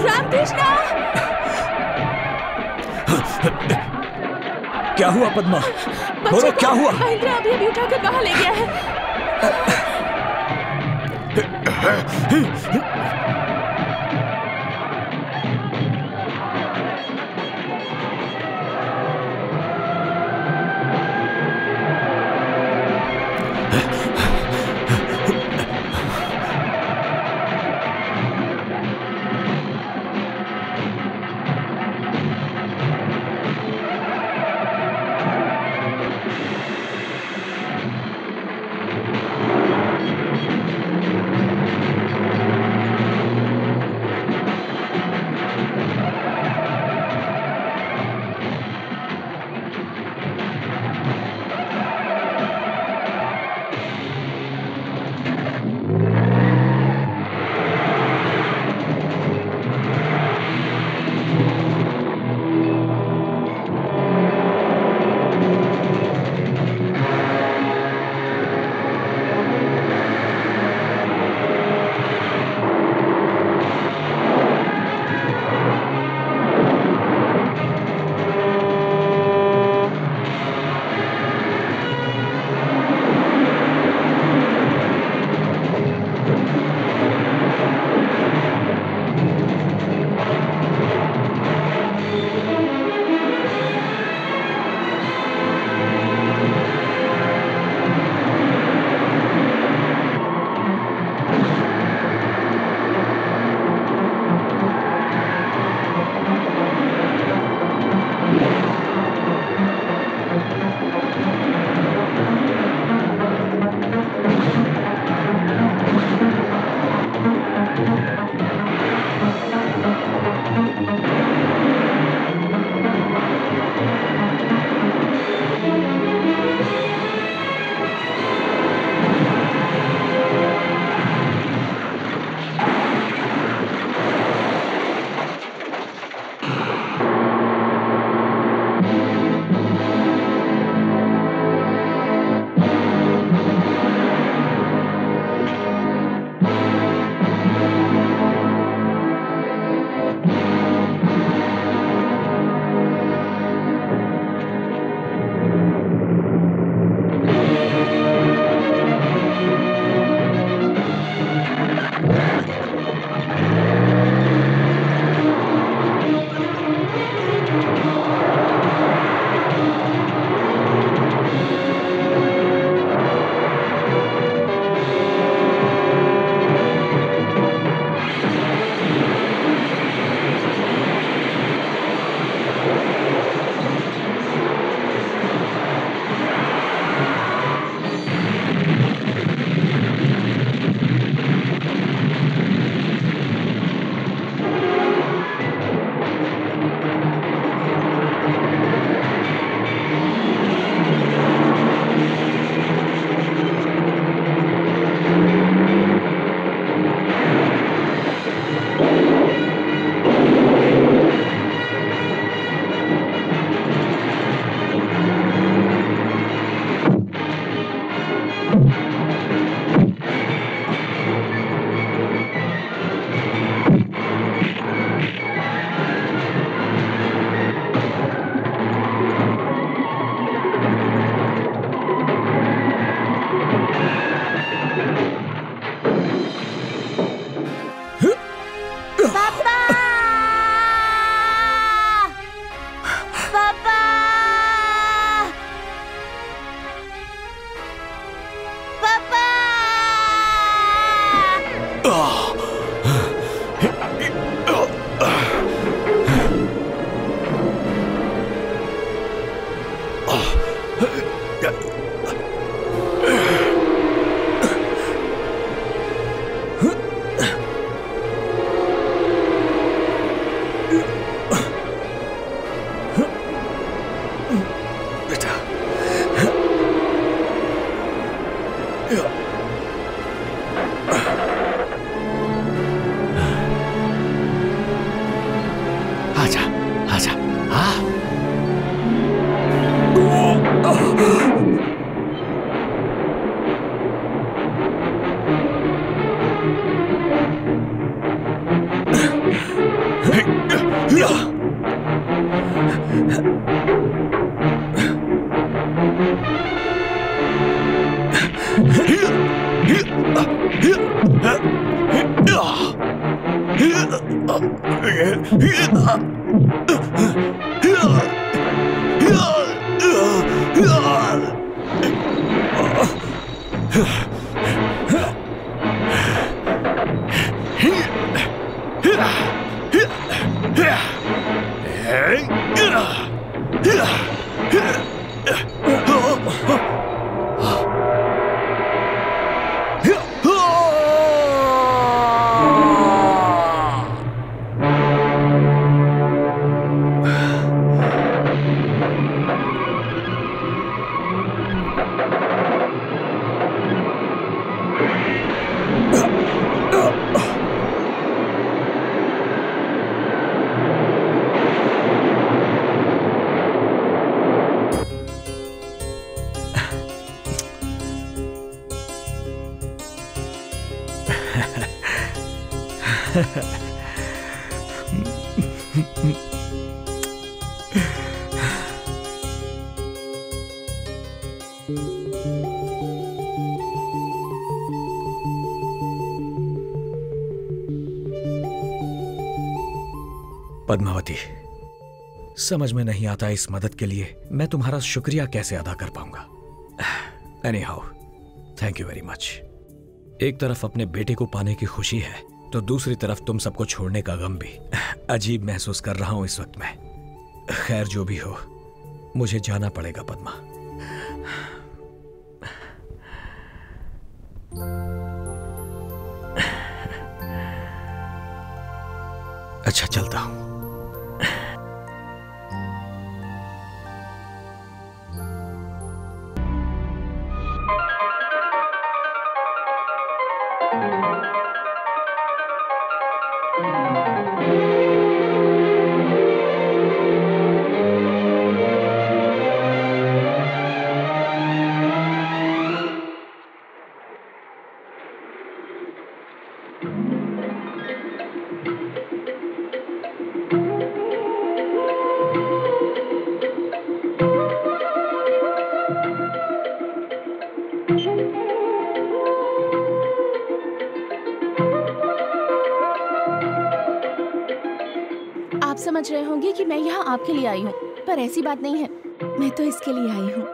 रामकृष्णा! क्या हुआ पद्मा? बोलो क्या हुआ? महेंद्र अभी अभी उठाकर कहाँ ले गया है? पद्मावती, समझ में नहीं आता इस मदद के लिए मैं तुम्हारा शुक्रिया कैसे अदा कर पाऊंगा। Anyhow, thank you very much. एक तरफ अपने बेटे को पाने की खुशी है तो दूसरी तरफ तुम सबको छोड़ने का गम भी। अजीब महसूस कर रहा हूं इस वक्त मैं। खैर जो भी हो, मुझे जाना पड़ेगा पद्मा। अच्छा चलता हूं। आप समझ रहे होंगे कि मैं यहाँ आपके लिए आई हूँ, पर ऐसी बात नहीं है। मैं तो इसके लिए आई हूँ।